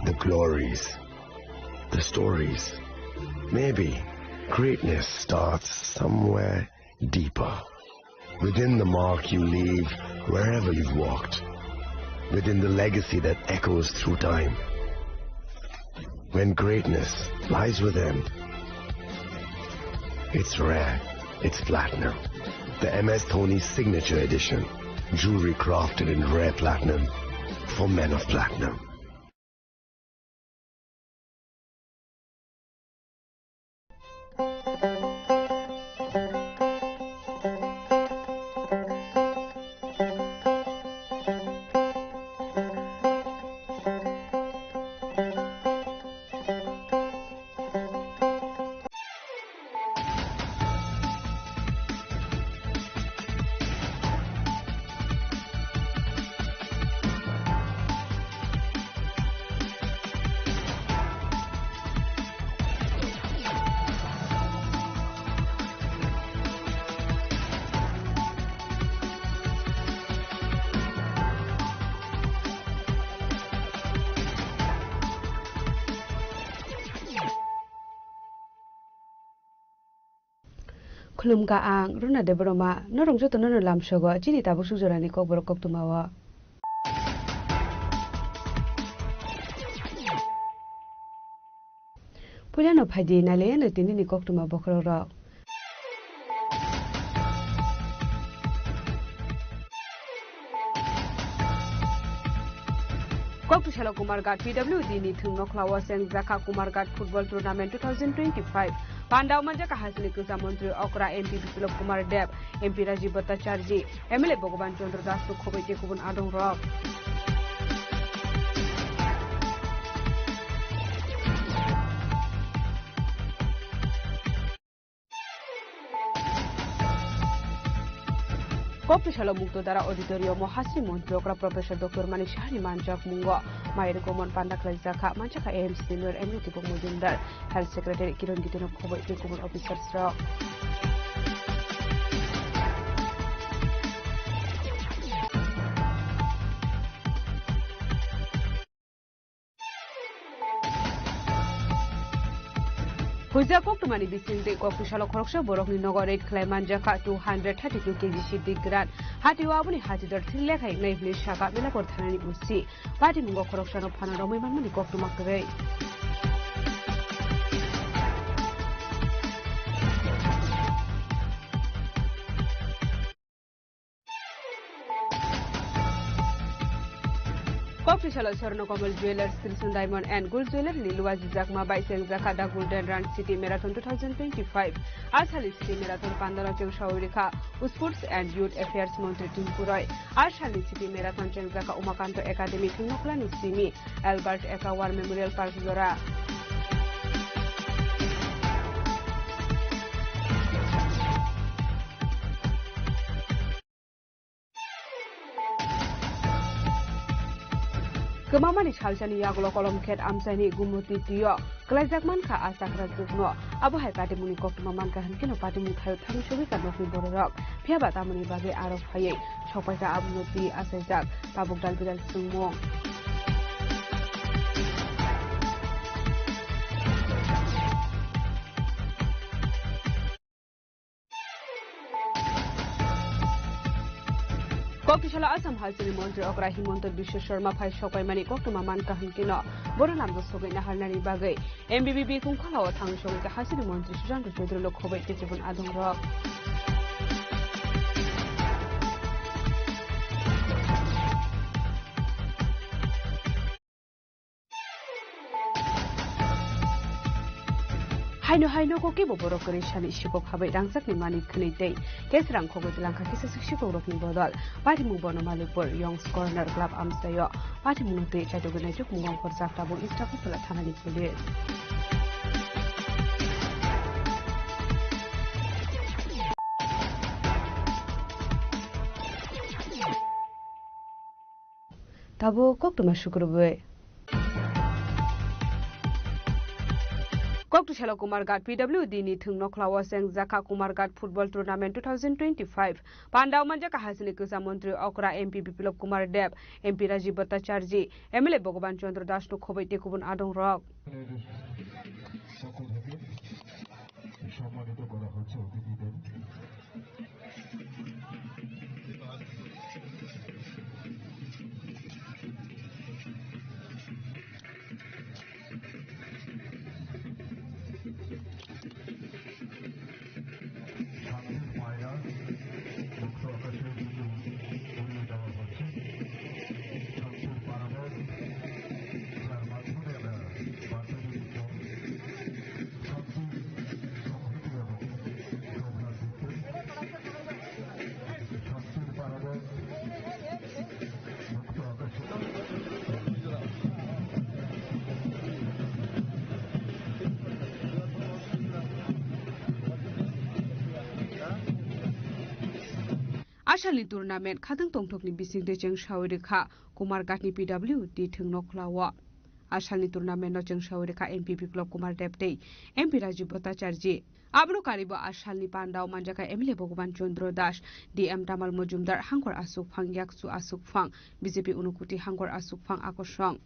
the glories, the stories. Maybe greatness starts somewhere deeper, within the mark you leave wherever you've walked, within the legacy that echoes through time. When greatness lies within, it's rare, it's platinum. The MS Dhoni Signature Edition, jewelry crafted in rare platinum for men of platinum. Khulum ka ang runa de broma no rongjo to no lam shogo chini ta busu jorani kok bor kok tumawa Pulano phadi na le na tini ni kok tuma bokro ro Koktushalo Kumargat PWD ni thung nokhlawa seng Zaka Kumargat Football Tournament 2025 Pandau Manjaka Hasni Kusa Mantri Okra MP Biplop Kumar Deb MP Rajiv Bhattacharya MLA Bhagavan Chandra Das Khobete Kubun Adong Rock Kopishalo Muktodara Auditorium Hasri Mantri Okra Professor Dr. Manik Shahni Manjak Mungo Mayer Komon Pandakla Zaka Manjaka AM Senior MLA Tipok Mujumdar Health Secretary Kiron Gitino Khobete Kubun Officers Rock Huja Koktumani Bisinde Koktushalo Kroksha Borokni Nogoret Klaiman Jaka 232 kg Shiti Gran Hatiwabuni Hatidar Tileka Naivli Shaka Melapor Thanani Usi Pati Mungo Krokshano Panaromi Mamani Koktumakre Koktushalo Sorno Komal Jewelers Krishna Diamond and Gold Jeweler Lilwa Zizakma by Seng Zakada Golden Run City Marathon 2025 Ashali City Marathon Pandala Cheng Shaurika Sports and Youth Affairs Montri Timpuroy Ashali City Marathon Cheng Zaka Umakanto Academy Tinoklan Simi Albert Eka War Memorial Park Zora Kemamani Chalchani Yagulo Kolom Ket Amsani Gumuti Tio, Glajakman Ka Asakra Zugno, Abu Haipati Muni Koktumaman Kahankino Pati Muthayo Tamushovika Nofi Borok, Piabatamani Bagi Arab Haye, Chopaka Abunuti Asajak, Tabuk Dalbidal Sumo. Koktushalo Assam Halsini Mantri Okra Himanta Biswa Sharma Phai Shokai Mani Koktumaman Kahankino Boralamdo Sogai Naharnani Bagai MBBB Kungkhala Thang Shogai Ka Hasini Mantri Sujanto Chodrolo Khobai Tejibun Adong Rock Haino koki boborok kori shani shikok habai rangsak ni mani khni tei kesrang khogo dilangka kisa shikok rokni bodol pati mu bono malipur Youngs Corner Club amsayo pati mu te chato gunai juk mungong for zakta bo istafu pula thanani police Tabo koktuma shukruwe Koktushela Kumargat PWD ni thung noklawa seng Zaka Kumargat Football Tournament 2025 Pandau Manja Kahasini Kusa Montri Okra MP Biplop Kumar Deb MP Rajiv Bhattacharjee MLA Bhagavan Chandra Das no Khobei Tekubun Adong Rock সম্মানিত করা হচ্ছে অতিথিদের শান্তির মায়া মুক্ত আকাশের দিকে উড়িয়ে দেওয়া হচ্ছে শান্তির পারাবাস যার মাধ্যমে আমরা বার্তা দিচ্ছি শান্তির Ashalni tournament Khatang Tongthokni Bising de Jeng Shawirikha Kumargatni PWD thung noklawa Ashalni tournament no Jeng Shawirikha MP Biplop Kumar Debde MP Rajiv Bhattacharjee Abro Karibo Ashalni Pandau Manjaka MLA Bhagavan Chandra Das DM Tamal Mojumdar Hangkor Asuk Phang Yaksu Asuk Phang BJP Unukuti Hangkor Asuk Phang Akosong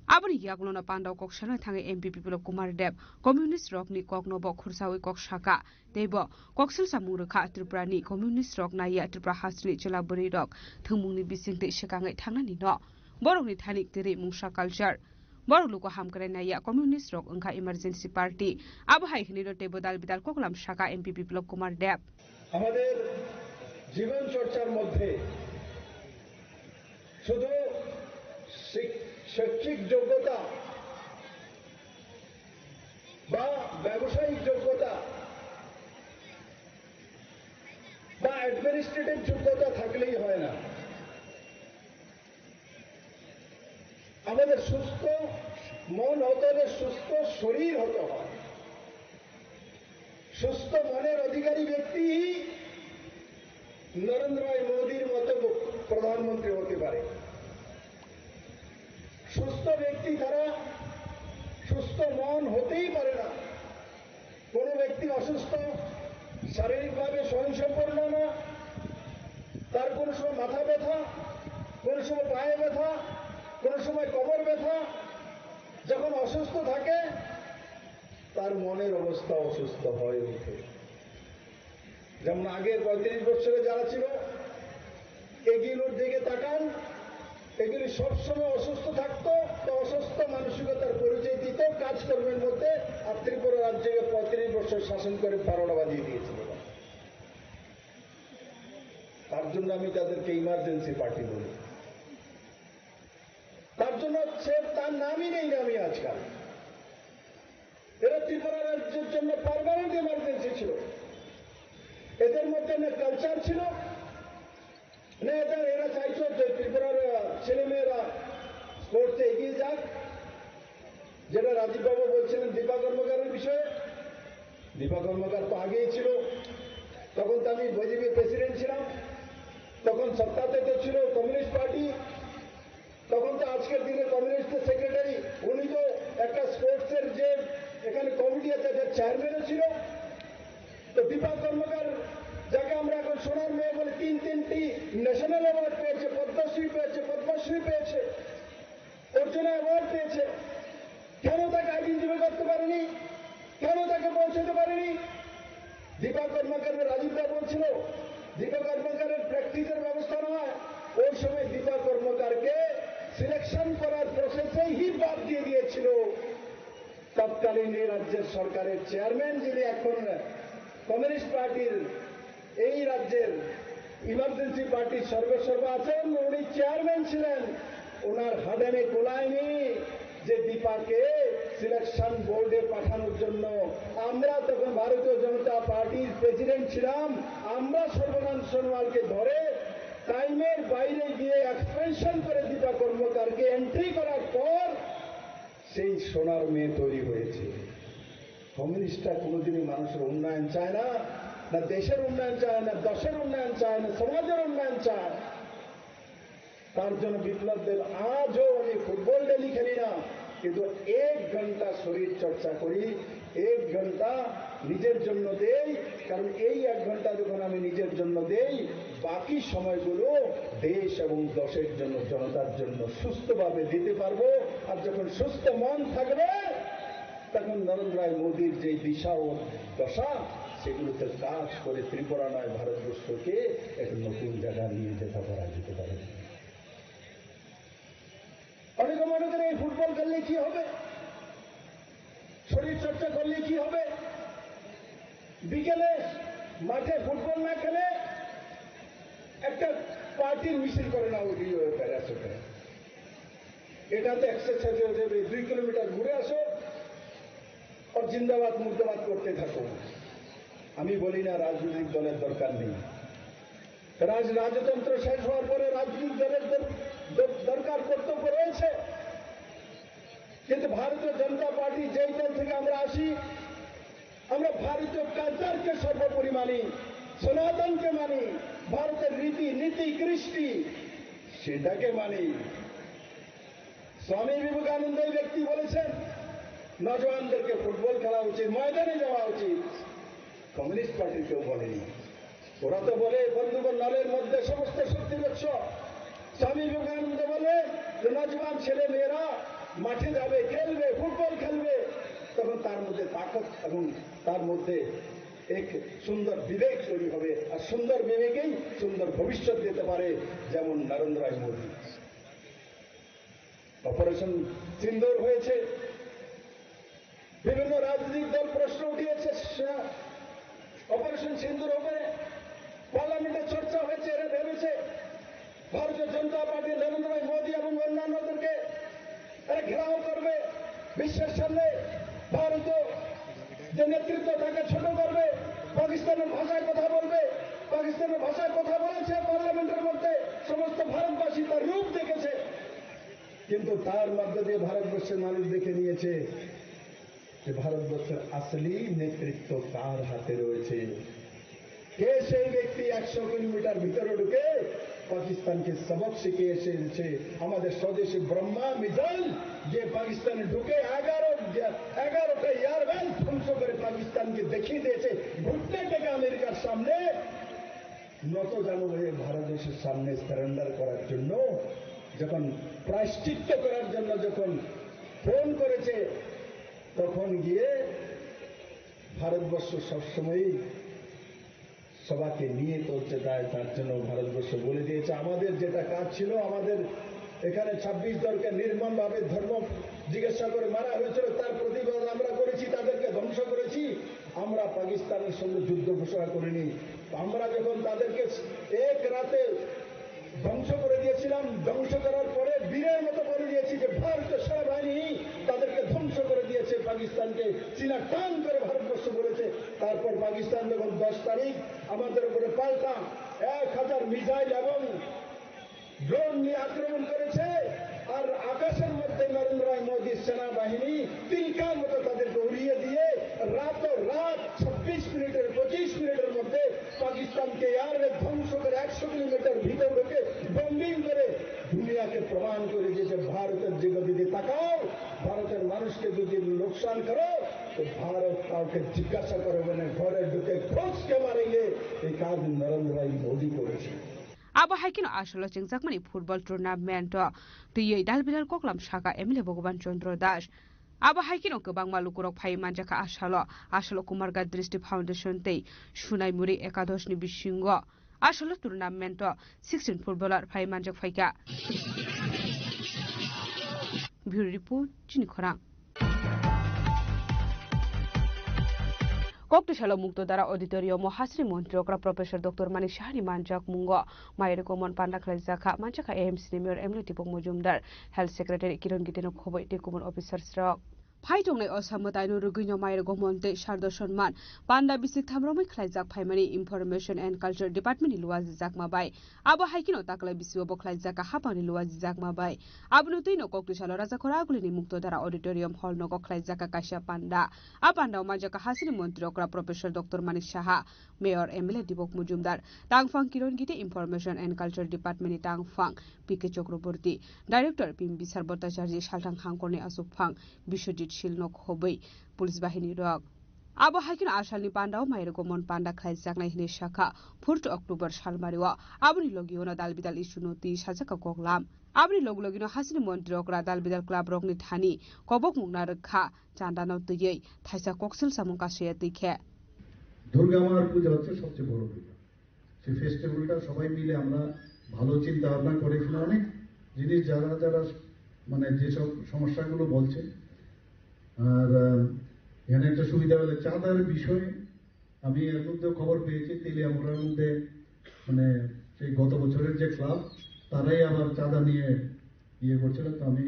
Abri Yaglona Pandau Kokshana Thange MP Biplop Kumar Deb Communist Rock ni Kokno Bok Khursawi Kok Shaka Debo Koksil Samurukha Tripura ni Communist Rock Naya Tripura Hasli Chelaburi Rock Thungmungni Bisingte Shakangai Thangnani no Borokni Thanik Tiri Mungsha Culture Borok Luko Hamkare Naya Communist Rock Angka Emergency Party Abhai Hiniro Tebo Dal Bidal Koklam Shaka MP Biplop Kumar Deb আমাদের জীবন চর্চার মধ্যে শুধু শৈক্ষিক যোগ্যতা বা ব্যবসায়িক যোগ্যতা বা অ্যাডমিনিস্ট্রেটিভ যোগ্যতা থাকলেই হয় না আমাদের সুস্থ মন হতে হলে সুস্থ শরীর হতে হয় সুস্থ মনের অধিকারী ব্যক্তি নরেন্দ্র ভাই মোদীর মতো প্রধানমন্ত্রী হতে পারে সুস্থ ব্যক্তি ছাড়া সুস্থ মন হতেই পারে না কোন ব্যক্তি অসুস্থ শারীরিকভাবে স্বয়ংসম্পূর্ণ না তার কোন সময় মাথা ব্যথা কোন সময় পায়ে ব্যথা কোন সময় কোমর ব্যথা যখন অসুস্থ থাকে তার মনের অবস্থা অসুস্থ হয়ে ওঠে যেমন আগের 35 বছরে যারা ছিল এগুলোর দিকে তাকান এগুলি সবসময় অসুস্থ থাকতো তো অসুস্থ মানসিকতার পরিচয় দিত কাজকর্মের মধ্যে আর ত্রিপুরা রাজ্যকে 35 বছর শাসন করে 12টা বাজিয়ে দিয়েছিল তার জন্য আমি তাদেরকে ইমার্জেন্সি পার্টি বলি তার জন্য সে তার নামই নেই আমি আজকাল এরা ত্রিপুরা রাজ্যের জন্য পার্মানেন্ট ইমার্জেন্সি ছিল এদের মধ্যে না কালচার ছিল না এরা চাইছো যে ত্রিপুরার ছেলেমেয়েরা স্পোর্টসে এগিয়ে যাক যেটা রাজীববাবু বলছিলেন দীপা কর্মকারের বিষয়ে দীপা কর্মকার তো আগেই ছিল তখন তো আমি বিজেপি প্রেসিডেন্ট ছিলাম তখন সত্তাতে তো ছিল কমিউনিস্ট পার্টি তখন তো আজকের দিনে কমিউনিস্টের সেক্রেটারি উনি তো একটা স্পোর্টসের যে এখানে কমিটি আছে যার চেয়ারম্যানও ছিল তো দীপা কর্মকার যাকে আমরা এখন সোনার মেয়ে বলে তিনটি ন্যাশনাল অ্যাওয়ার্ড পেয়েছে পদ্মশ্রী পেয়েছে অর্জুনা অ্যাওয়ার্ড পেয়েছে কেন তাকে আইডেন্টিফাই করতে পারেনি কেন তাকে পৌঁছতে পারেনি দীপা কর্মকারের রাজীবদা বলছিল দীপা কর্মকারের প্র্যাকটিসের ব্যবস্থা নয় ওই সময় দীপা কর্মকারকে সিলেকশন করার প্রসেসেই বাদ দিয়ে দিয়েছিল তৎকালীন এই রাজ্যের সরকারের চেয়ারম্যান যিনি এখন কমিউনিস্ট পার্টির এই রাজ্যের ইমার্জেন্সি পার্টির সর্বসর্বা আছেন উনি চেয়ারম্যান ছিলেন ওনার হাদানে কোলায়নি যে দীপাকে সিলেকশন বোর্ডে পাঠানোর জন্য আমরা তখন ভারতীয় জনতা পার্টির প্রেসিডেন্ট ছিলাম আমরা সর্বনাম সোনোয়ালকে ধরে টাইমের বাইরে গিয়ে এক্সপেনশন করে দীপা কর্মকারকে এন্ট্রি করার পর সেই সোনার মেয়ে তৈরি হয়েছে কমিউনিস্টরা কোনোদিনই মানুষের উন্নয়ন চায় না না দেশের উন্নয়ন চায় না দশের উন্নয়ন চায় না সমাজের উন্নয়ন চায় তার জন্য বিপ্লবদের আজও আমি ফুটবল ডেলি খেলি না কিন্তু 1 ঘন্টা শরীর চর্চা করি, 1 ঘন্টা নিজের জন্য দেই, কারণ এই 1 ঘন্টা যখন আমি নিজের জন্য দেই, বাকি সময়গুলো দেশ এবং দেশের জন্য, জনতার জন্য সুস্থভাবে দিতে পারবো। আর যখন সুস্থ মন থাকবে, তখন নরেন্দ্র মোদীর যে দিশা ও দশা, সেগুলোতে কাজ করে ত্রিপুরা নয় ভারতবর্ষকে একটা নতুন জায়গা নিয়ে যেতে পারে। অনেকে মনে করে এই ফুটবল খেললে কি হবে, শরীর চর্চা করলে কি হবে, বিকেলে মাঠে ফুটবল না খেলে একটা পার্টির মিছিল করে না প্যারাসুটে, এটাতে এক্সারসাইজ হয়ে যাবে। 2 কিলোমিটার ঘুরে আসো আর জিন্দাবাদ মুর্দাবাদ করতে থাকো। আমি বলি না রাজনৈতিক দলের দরকার নেই, রাজতন্ত্র শেষ হওয়ার পরে রাজনৈতিক দলের দরকার, কর্তব্য রয়েছে। কিন্তু ভারতীয় জনতা পার্টি যেই দল থেকে আমরা আসি, আমরা ভারতীয় কালচারকে সর্বোপরি মানি, সনাতনকে মানি, ভারতের রীতি নীতি কৃষ্টি সেটাকে মানি। স্বামী বিবেকানন্দ এই ব্যক্তি বলেছেন নজওয়ানদেরকে ফুটবল খেলা উচিত, ময়দানে যাওয়া উচিত। কমিউনিস্ট পার্টির কেউ বলেনি। ওরা তো বলে বন্ধুগণ নলের মধ্যে সমস্ত শক্তির উৎস। স্বামী বিবেকানন্দ বলে যে নজওয়ান ছেলে মেয়েরা মাঠে যাবে, খেলবে, ফুটবল খেলবে, তখন তার মধ্যে তাকত এবং তার মধ্যে এক সুন্দর বিবেক তৈরি হবে। আর সুন্দর বিবেকেই সুন্দর ভবিষ্যৎ দিতে পারে, যেমন নরেন্দ্র মোদী। অপারেশন সিন্দুর হয়েছে, বিভিন্ন রাজনৈতিক দল প্রশ্ন উঠিয়েছে অপারেশন সিন্দুর হবে, পার্লামেন্টে চর্চা হয়েছে। এরা ভেবেছে ভারতীয় জনতা পার্টি নরেন্দ্র মোদী এবং অন্যান্যদেরকে এরা ঘেরাও করবে, বিশ্বের সামনে ভারতীয় যে নেতৃত্ব তাকে ছোট করবে, পাকিস্তানের ভাষায় কথা বলবে। পাকিস্তানের ভাষায় কথা বলেছে পার্লামেন্টের মধ্যে, সমস্ত ভারতবাসী তার রূপ দেখেছে। কিন্তু তার মধ্যে দিয়ে ভারতবর্ষের মানুষ দেখে নিয়েছে যে ভারতবর্ষের আসলি নেতৃত্ব কার হাতে রয়েছে। কে সেই ব্যক্তি 100 কিলোমিটার ভিতরে ঢুকে পাকিস্তানকে সবক শিখিয়ে এসেছে। আমাদের স্বদেশী ব্রহ্মা মিসাইল যে পাকিস্তানে ঢুকে 11টা এয়ারব্যান্ড ধ্বংস করে পাকিস্তানকে দেখিয়ে দিয়েছে। ঘুরতে থেকে আমেরিকার সামনে নত জানু হয়ে ভারতবর্ষের সামনে সারেন্ডার করার জন্য, যখন প্রায়শ্চিত্ত করার জন্য যখন ফোন করেছে, তখন গিয়ে ভারতবর্ষ সবসময়ই সবাইকে নিয়ে চলতে দেয়। তার জন্য ভারতবর্ষ বলে দিয়েছে আমাদের যেটা কাজ ছিল, আমাদের এখানে 26 দলকে নির্মমভাবে ধর্ম জিজ্ঞাসা করে মারা হয়েছিল, তার প্রতিবাদ আমরা করেছি, তাদেরকে ধ্বংস করেছি। আমরা পাকিস্তানের সঙ্গে যুদ্ধ ঘোষণা করিনি। আমরা যখন তাদেরকে এক রাতে ধ্বংস করে দিয়েছিলাম, ধ্বংস করার পরে বীরের মতো বলে দিয়েছি যে ভারতীয় সেনাবাহিনী তাদেরকে ধ্বংস করে দিয়েছে, পাকিস্তানকে চীনা টান করে ভারতবর্ষ বলেছে। তারপর পাকিস্তান যখন 10 তারিখ আমাদের উপরে পাল্টা 1000 মিসাইল এবং ড্রোন নিয়ে আক্রমণ করেছে, আর আকাশের মধ্যে নরেন্দ্র মোদীর সেনাবাহিনী তিলকার মতো তাদেরকে উড়িয়ে দিয়ে রাত 26 মিনিটের 25 মিনিটের মধ্যে পাকিস্তানকে এয়ারে ধ্বংস করে 100 কিলোমিটার ভিতর ঢুকে বম্বিং করে দুনিয়াকে প্রমাণ করে দিয়েছে ভারতের দিকে তাকাও, ভারতের মানুষকে যদি লোকসান করো তো ভারত কাউকে জিজ্ঞাসা করবে না, ঘরে ঢুকে খোঁজকে মারেঙ্গে। এই কাজ নরেন্দ্র মোদী করেছে। Abo haikin asolo chingjakmani football tournament tuyei dalbilal koklam shaka emile Bhagwan Chandra Das. Abo haikin gobang malukurok phai manjaka asolo Kumarga Drishti Foundation tei Shunai Muri Ekadosh ni bisingo asolo tournament 16 footballer phai manjak phaika. Bureau report chini khorang. Koktishala Muktodara Auditorium Hasri Montriokra Professor Dr. Mani Shahri Manjak Mungo Mayre Komon Pandakla Zaka Manjaka AMC Premier Emily Tipok Mujumdar Health Secretary Kiran Giteno Khoboi Tekumon Officers Rock फाइटंनाय असामतायनो रुगैनो मायर गमन्ते शारद सम्मान पान्डा बिसिक थामरमै खलाइजाक फाइमानि information and culture डिपार्टमेन्टनि लुवाजि जाकमा बाय आबो हाइकिनो ताकलाय बिसियो बखलाइजाक हापानि लुवाजि जाकमा बाय आबनो तैनो कक्तिसालो राजा खरागुलिनि मुक्तधारा ऑडिटोरियम हल नो खलाइजाक काशा पान्डा आ पान्डा माजाका हासिनि मन्त्री अक्रा professor doctor Manik Saha mayor MLA Deepak Majumdar तांगफांग Kiran Gitte information and culture डिपार्टमेन्टनि तांगफांग पीके चक्रवर्ती डाइरेक्टर पिम बिसार भट्टाचार्य सालथां हांकरनि असुकफांग विश्वजित शिलनक होबै पुलिस बाहिनी रक आबो हाइकिन आसालनि पान्डाव मायर गोमन पान्डा खाइ जागनाय हिने शाखा 4 अक्टोबर सालमारिवा आबनि लगियोना दालबिदाल इस्युनो 30 हाजाका गगलाम आबनि लगिनो हासिनि मन्त्री अक्रा दालबिदाल क्लाब रकनि थानी कबक मुंगना रखा चांदानाव तयै थाइसा कक्सिल सामुं कासया तैखे দুর্গা মার পূজা হচ্ছে সবচেয়ে বড় পূজা সেই ফেস্টিভ্যালটা সবাই মিলে আমরা ভালো চিন্তা ভাবনা করে এখানে অনেক জিনিস যারা মানে যেসব সমস্যাগুলো বলছে আর এখানে একটা সুবিধা হলে চাঁদার বিষয়ে আমি এর মধ্যে খবর পেয়েছি তেলিয়ামুড়ার মধ্যে মানে সেই গত বছরের যে ক্লাব তারাই আবার চাঁদা নিয়ে ইয়ে করছিল তো আমি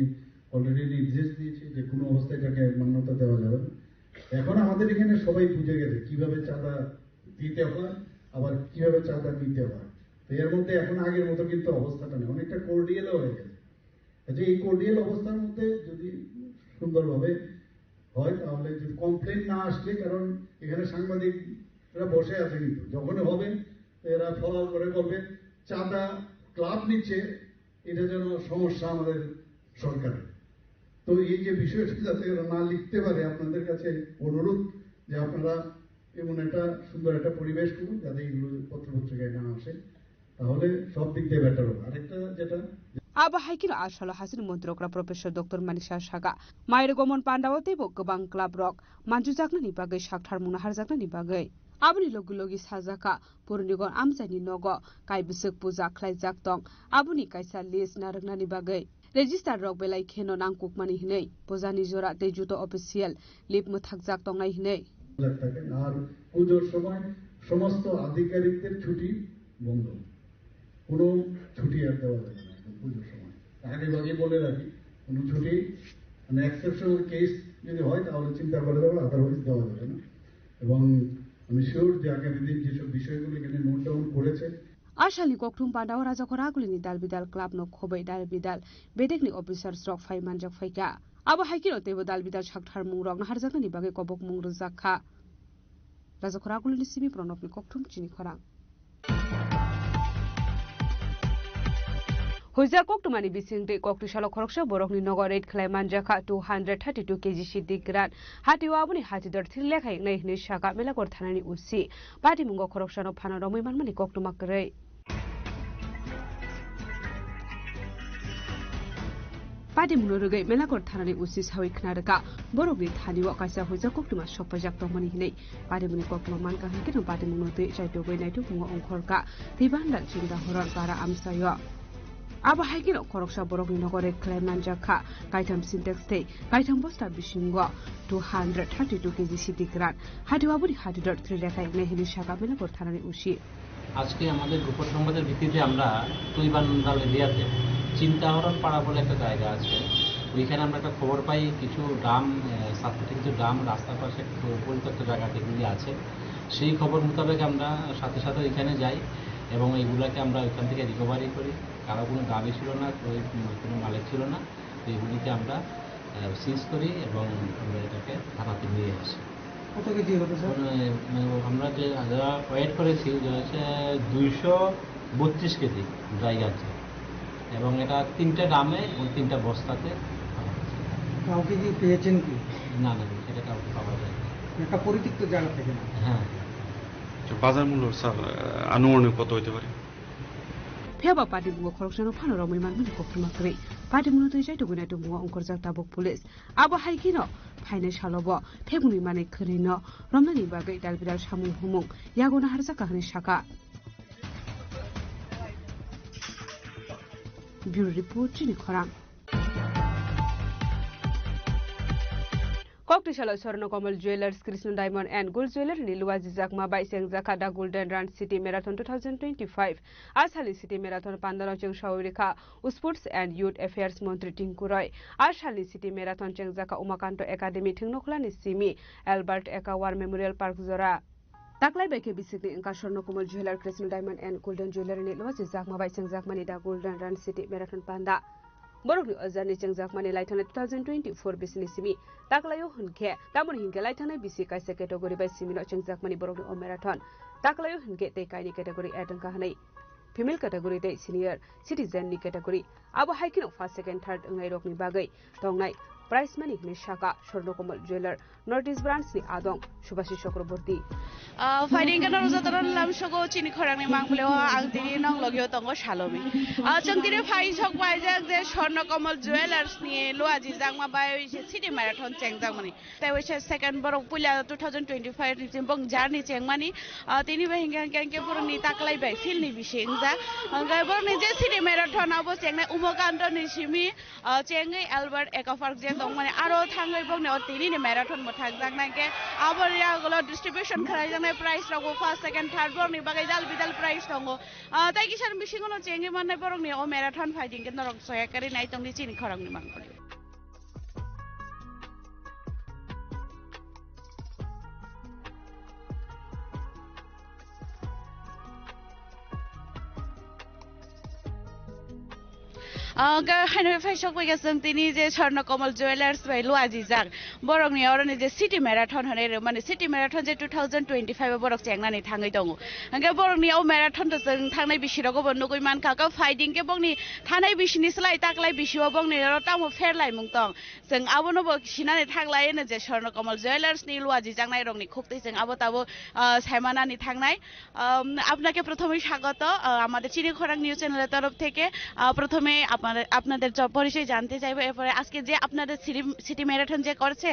অলরেডি নির্দেশ দিয়েছি যে কোনো অবস্থায় এটাকে মান্যতা দেওয়া যাবে না এখন আমাদের এখানে সবাই বুঝে গেছে কিভাবে চাঁদা দিতে হয় আবার কিভাবে চাঁদা নিতে হয় তো এর মধ্যে এখন আগের মতো কিন্তু অবস্থাটা নেই অনেকটা কোর্ডিয়ালও হয়ে গেছে এই কোর্ডিয়াল অবস্থার মধ্যে যদি সুন্দরভাবে হয় তাহলে যদি কমপ্লেন না আসলে কারণ এখানে সাংবাদিকরা বসে আছে কিন্তু যখন হবে এরা ফলো করে বলবে চাঁদা ক্লাব নিচ্ছে এটা যেন সমস্যা আমাদের সরকারের তো এই যে বিষয়টা যাতে এরা না লিখতে পারে আপনাদের কাছে অনুরোধ যে আপনারা এমন একটা সুন্দর একটা পরিবেশ করুন যাতে এইগুলো পত্রপত্রিকায় না আসে তাহলে সব দিক দিয়ে বেটার হবে আরেকটা যেটা आबो हाइकिन आसालो हासिन मन्त्री अक्रा प्रोफेसर डॉक्टर मानिक शागा मायर गमन पान्डावते गोबां क्लाब रक मानजु जागनानि बागै साकथार मुना हारजागनानि बागै आबनि लोगि साजाका पुरनिगन आमजानि नग काइबिसक पूजा खलाइ जागदं आबुनि काइसा लिस नारगनानि बागै रेजिस्टार रक बेलाय खेनो नांकुकमानि हिनै पूजानि जरा तेजुतो अफिसियेल लिप मथाक जागदंनाय हिनै আর পুজোর সময় সমস্ত আধিকারিকদের ছুটি বন্ধ কোনো ছুটি আর দেওয়া যাবে না পুজোর সময় আগে ভাগে বলে রাখি কোনো ছুটি মানে এক্সেপশনাল কেস যদি হয় তাহলে চিন্তা করে দেবো আদারওয়াইজ দেওয়া যাবে না এবং আমি শিওর যে আগামী দিন যেসব বিষয়গুলো এখানে নোট ডাউন করেছে आसालनि कक्टुम पान्डाव राजा खरागुलिनि दालबिदाल क्लाब न खोबै दालबिदाल बेदेकनि अफिसार स्ट्रक फाइ मानजक फाइका आबो हाइकिनो तेबो दालबिदाल साकथार मुं रग हारजागनानि बागै कबक मुं रजाखा राजा खरागुलिनि सिमी प्रणबनि कक्टुम चिनि खरां हुइजार कक्टुमानि बिसिंटे कक्टिसालो खरकसा बरकनि नगर रेड खलाय मानजाखा 232 केजी सिद्दिग्रान हातिवा आबुनि हातिदर थिरलेखाय नै हिनि शाखा मेलागर थानानि उसी पार्टी मुंगो खरकसानो फानो रमै मानमानि कक्टुमाकरै पार्टी मुनो रुगै मेलागर थानानि उसी सावै खनारका बरकनि थानिवा काइसा हुइजार कक्टुमा सपजाक दंमनि हिनै पार्टी मुनि कक्टुमा मानका हिकिनो पार्टी मुनो दै चाइटोबै नाइटु मुंगो अंखरका तिबान्दाल चिंदा हरन बारा आमसायो आबो हाइकिनो खरकसा बरकनि नगरे खलाय मानजाखा काइथाम सिन्टेक्स थे काइथाम बस्ता बिसिंग 232 केजी सिद्दिग्रान हातिवाबुनि हातिदर थ्रिलेखाय नेहिनि शाखा मेलागर थानानि उसी আজকে আমাদের গোপন সংবাদের ভিত্তিতে আমরা তুইবান্দাল এরিয়াতে চিন্তাহরণ পাড়া বলে একটা জায়গা আছে ওইখানে আমরা একটা খবর পাই কিছু ড্রাম সাথে কিছু ড্রাম রাস্তার পাশে পরিত্যক্ত জায়গাতে এগুলি আছে সেই খবর মোতাবেক আমরা সাথে সাথে এখানে যাই এবং এইগুলোকে আমরা ওইখান থেকে রিকভারি করি কারো কোনো দাবি ছিল না কোনো মালিক ছিল না তো এগুলিকে আমরা সিজ করি এবং আমরা এটাকে থানাতে নিয়ে আসি কত কেজি হতো স্যার আমরা যে ওয়েট করেছি যে হচ্ছে 232 কেজি ড্রাই আছে এবং এটা 3টা ড্রামে এবং 3টা বস্তাতে কাউকে কি পেয়েছেন কি না না এটা কাউকে পাওয়া যায় একটা পরিত্যক্ত জায়গা থেকে না হ্যাঁ বাজার মূল্য আনুমানিক কত হতে পারে फेबा पार्टी मुंगो खरकसानो फानो रमै मानमानि कक्टुमाकरै पार्टी मुनो दै चाइटो गुनाइटो मुंगो अंकरजाक ताबक पुलिस आबो हाइकिनो फाइने सालबो फेगुनि माने खरिनो रमनानि बागै दालबिदाल सामुं हुमुं यागोना हारजाका हनि शाखा ब्युरो रिपोर्ट चिनि खरां Koktishala Swarnakomal Jewelers, Krishna Diamond and Gold Jeweler, Niluaji Jakma by Sengjakada Golden Run City Marathon 2025. Ashali City Marathon Pandana Cheng Shaurika, Sports and Youth Affairs Montri Tinku Roy. Ashali City Marathon Chengzaka Umakanto Academy Tingnoklani Simi, Albert Eka War Memorial Park Zora. Taklai by KBC in Swarnakomal Jeweler, Krishna Diamond and Golden Jeweler, Niluaji Jakma by Sengjakmanida Golden Run City Marathon Panda. Borok Azani Chengjakmani Laitana 2024 Bisini Simi, Taklayo Hunke, Tamun Hinke Laitana BC Kaisa category by Simino Chengjakmani Borok o Marathon, Taklayo Hunke Te Kaini category Adam Kahani, Female category Day Senior, Citizen Ni category, Abu hiking of first, second, third, Nairok Ni Bagay, Tongnai, Price Money Ni Shaka, Swarnakomal Jeweler, Northeast Brands Ni Adong, Shubashi Shokroborti. Fighting kan rozataran lam shogo chini khorangni mangpuleo angtini nong logyo tongo shalomi changtire phai chok baijak je Swarnakomal Jewelers ni Luaji Jakma bai city marathon chengjangmani tai wise second borok pula 2025 ni bong jarni chengmani tini bai hingan ke borni taklai bai fil ni bisingja angai borni je city marathon abo chengnai umokanto ni simi chengai Albert Eka Park je dongmani aro thangai bongni tini ni marathon mo thakjaknai ke abo ya golo distribution kharai price rago first second third borok ni bagai dal bidal price tongo tai kisar bisingono chengi manai borok ni o marathon fighting ke norok soya kari nai tongni chini khorang ni mangpoli Hanoi Fashion Week tini je Swarnakomal Jewelers by Luaji Jak borok ni orani je city marathon hone mane city marathon je 2025 borok chengnani thangai dong anga borok ni o marathon to jeng thangnai bisirago bonnugoi man kaka fighting ke bongni thanai bisini slai taklai bisio bongni tamo fairlai mungtong jeng abono bo sinani thanglai ne je Swarnakomal Jewelers ni Luaji Jak nai rok ni khuktai jeng abo tabo সাইমানানি থাকনাই আপনাকে প্রথমে স্বাগত আমাদের চিনি খোরাং news চ্যানেলের তরফ থেকে প্রথমে আপনাদের পরিচয় জানতে চাইবো এরপরে আজকে যে আপনাদের সিটি ম্যারাথন যে করছে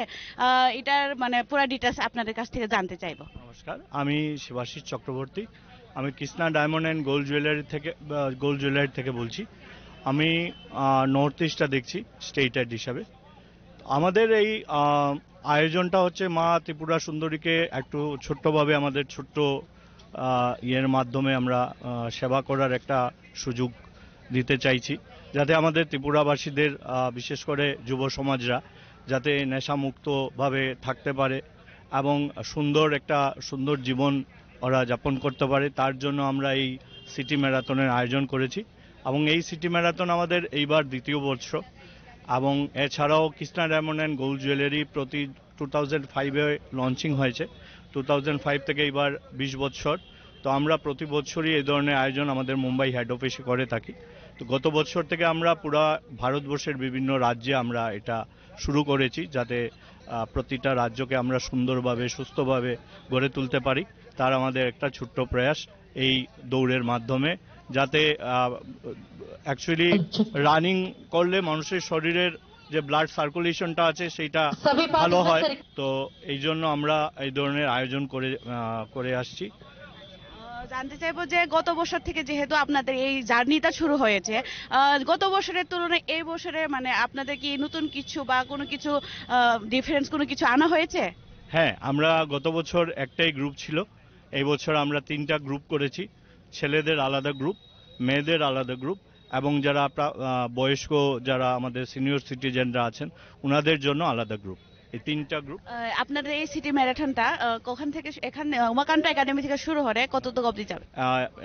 এটার মানে পুরো ডিটেইলস আপনাদের কাছ থেকে জানতে চাইবো নমস্কার আমি শিবাশিস চক্রবর্তী আমি Krishna diamond and gold jewellery থেকে বলছি আমি নর্থ ইস্টটা দেখছি স্টেট হেড হিসাবে আমাদের এই আয়োজনটা হচ্ছে মা ত্রিপুরা সুন্দরীকে একটু ছোট্টভাবে আমাদের ছোট্ট ইয়ের মাধ্যমে আমরা সেবা করার একটা সুযোগ দিতে চাইছি যাতে আমাদের ত্রিপুরাবাসীদের বিশেষ করে যুব সমাজরা যাতে নেশামুক্তভাবে থাকতে পারে এবং সুন্দর জীবন ওরা যাপন করতে পারে তার জন্য আমরা এই সিটি ম্যারাথনের আয়োজন করেছি এবং এই সিটি ম্যারাথন আমাদের এইবার দ্বিতীয় বর্ষ এবং এছাড়াও Krishna diamond and gold jewellery প্রতি 2005 এ লঞ্চিং হয়েছে 2005 থেকে এবার 20 বছর তো আমরা প্রতি বছরই এই ধরনের আয়োজন আমাদের মুম্বাই হেড অফিসে করে থাকি তো গত বছর থেকে আমরা পুরো ভারতবর্ষের বিভিন্ন রাজ্যে আমরা এটা শুরু করেছি যাতে প্রতিটা রাজ্যকে আমরা সুন্দরভাবে সুস্থভাবে গড়ে তুলতে পারি তার আমাদের একটা ছোট্ট প্রয়াস এই দৌড়ের মাধ্যমে যাতে অ্যাকচুয়ালি রানিং করলে মানুষের শরীরের যে ব্লাড সার্কুলেশনটা আছে সেটা ভালো হয় তো এই জন্য আমরা এই ধরনের আয়োজন করে আসছি জানতে চাইবো যে গত বছর থেকে যেহেতু আপনাদের এই জার্নিটা শুরু হয়েছে গত বছরের তুলনায় এই বছরে মানে আপনাদের কি নতুন কিছু বা কোনো কিছু ডিফারেন্স কোনো কিছু আনা হয়েছে হ্যাঁ আমরা গত বছর একটাই গ্রুপ ছিল এই বছর আমরা তিনটা গ্রুপ করেছি ছেলেদের আলাদা গ্রুপ মেয়েদের আলাদা গ্রুপ এবং যারা বয়স্ক যারা আমাদের সিনিয়র সিটিজেনরা আছেন ওনাদের জন্য আলাদা গ্রুপ এই তিনটা গ্রুপ আপনাদের এই সিটি ম্যারাথনটা কখন থেকে এখানে উমাকান্ত একাডেমি থেকে শুরু হবে কতটুকু অবধি যাবে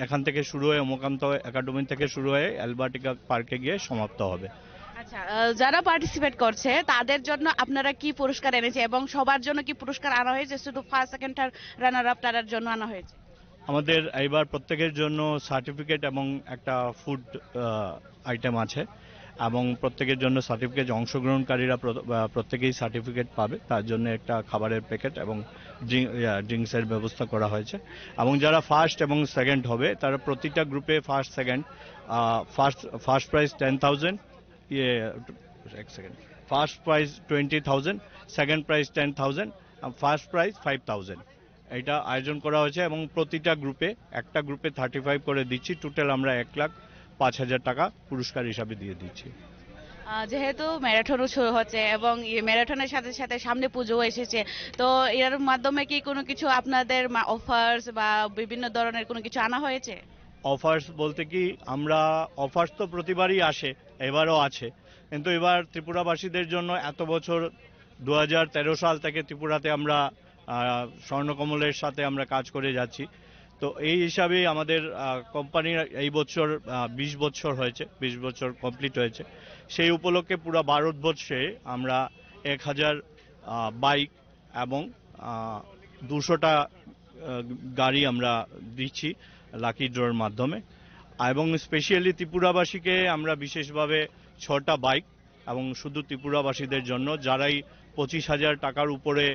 এখান থেকে শুরু হয়ে উমাকান্ত একাডেমি থেকে শুরু হয়ে অ্যালবার্টিকা পার্কে গিয়ে সমাপ্ত হবে আচ্ছা যারা পার্টিসিপেট করছে তাদের জন্য আপনারা কি পুরস্কার এনেছে এবং সবার জন্য কি পুরস্কার আনা হয়েছে শুধু first second third runner up তাদের জন্য আনা হয়েছে আমাদের এইবার প্রত্যেকের জন্য সার্টিফিকেট এবং একটা ফুড আইটেম আছে এবং প্রত্যেকের জন্য সার্টিফিকেট অংশগ্রহণকারীরা প্রত্যেকেই সার্টিফিকেট পাবে তার জন্য একটা খাবারের প্যাকেট এবং ড্রিঙ্কসের ব্যবস্থা করা হয়েছে এবং যারা ফার্স্ট এবং সেকেন্ড হবে তারা প্রতিটা গ্রুপে first second first prize 10,000 first prize 20,000 second prize 10,000 first prize 5,000 এটা আয়োজন করা হয়েছে এবং প্রতিটা গ্রুপে একটা গ্রুপে 35 করে দিচ্ছি টোটাল আমরা 1,05,000 টাকা পুরস্কার হিসাবে দিয়ে দিচ্ছি যেহেতু ম্যারাথনও শুরু হচ্ছে এবং এই ম্যারাথনের সাথে সাথে সামনে পুজোও এসেছে, তো এর মাধ্যমে কি কোনো কিছু আপনাদের অফার্স বা বিভিন্ন ধরনের কোনো কিছু আনা হয়েছে? অফার্স বলতে কি, আমরা অফার্স তো প্রতিবারই আসে, এবারও আছে, কিন্তু এবার ত্রিপুরাবাসীদের জন্য এত বছর 2013 সাল থেকে ত্রিপুরাতে আমরা স্বর্ণকমলের সাথে আমরা কাজ করে যাচ্ছি। তো এই হিসাবে আমাদের কোম্পানির এই বছর 20 বছর হয়েছে, 20 বছর কমপ্লিট হয়েছে। সেই উপলক্ষে পুরো ভারতবর্ষে আমরা 1000 বাইক এবং 200টা গাড়ি আমরা দিচ্ছি লাকি ড্রর মাধ্যমে। এবং স্পেশালি ত্রিপুরাবাসীকে আমরা বিশেষভাবে 6টা বাইক, এবং শুধু ত্রিপুরাবাসীদের জন্য যারাই 25,000 টাকার উপরে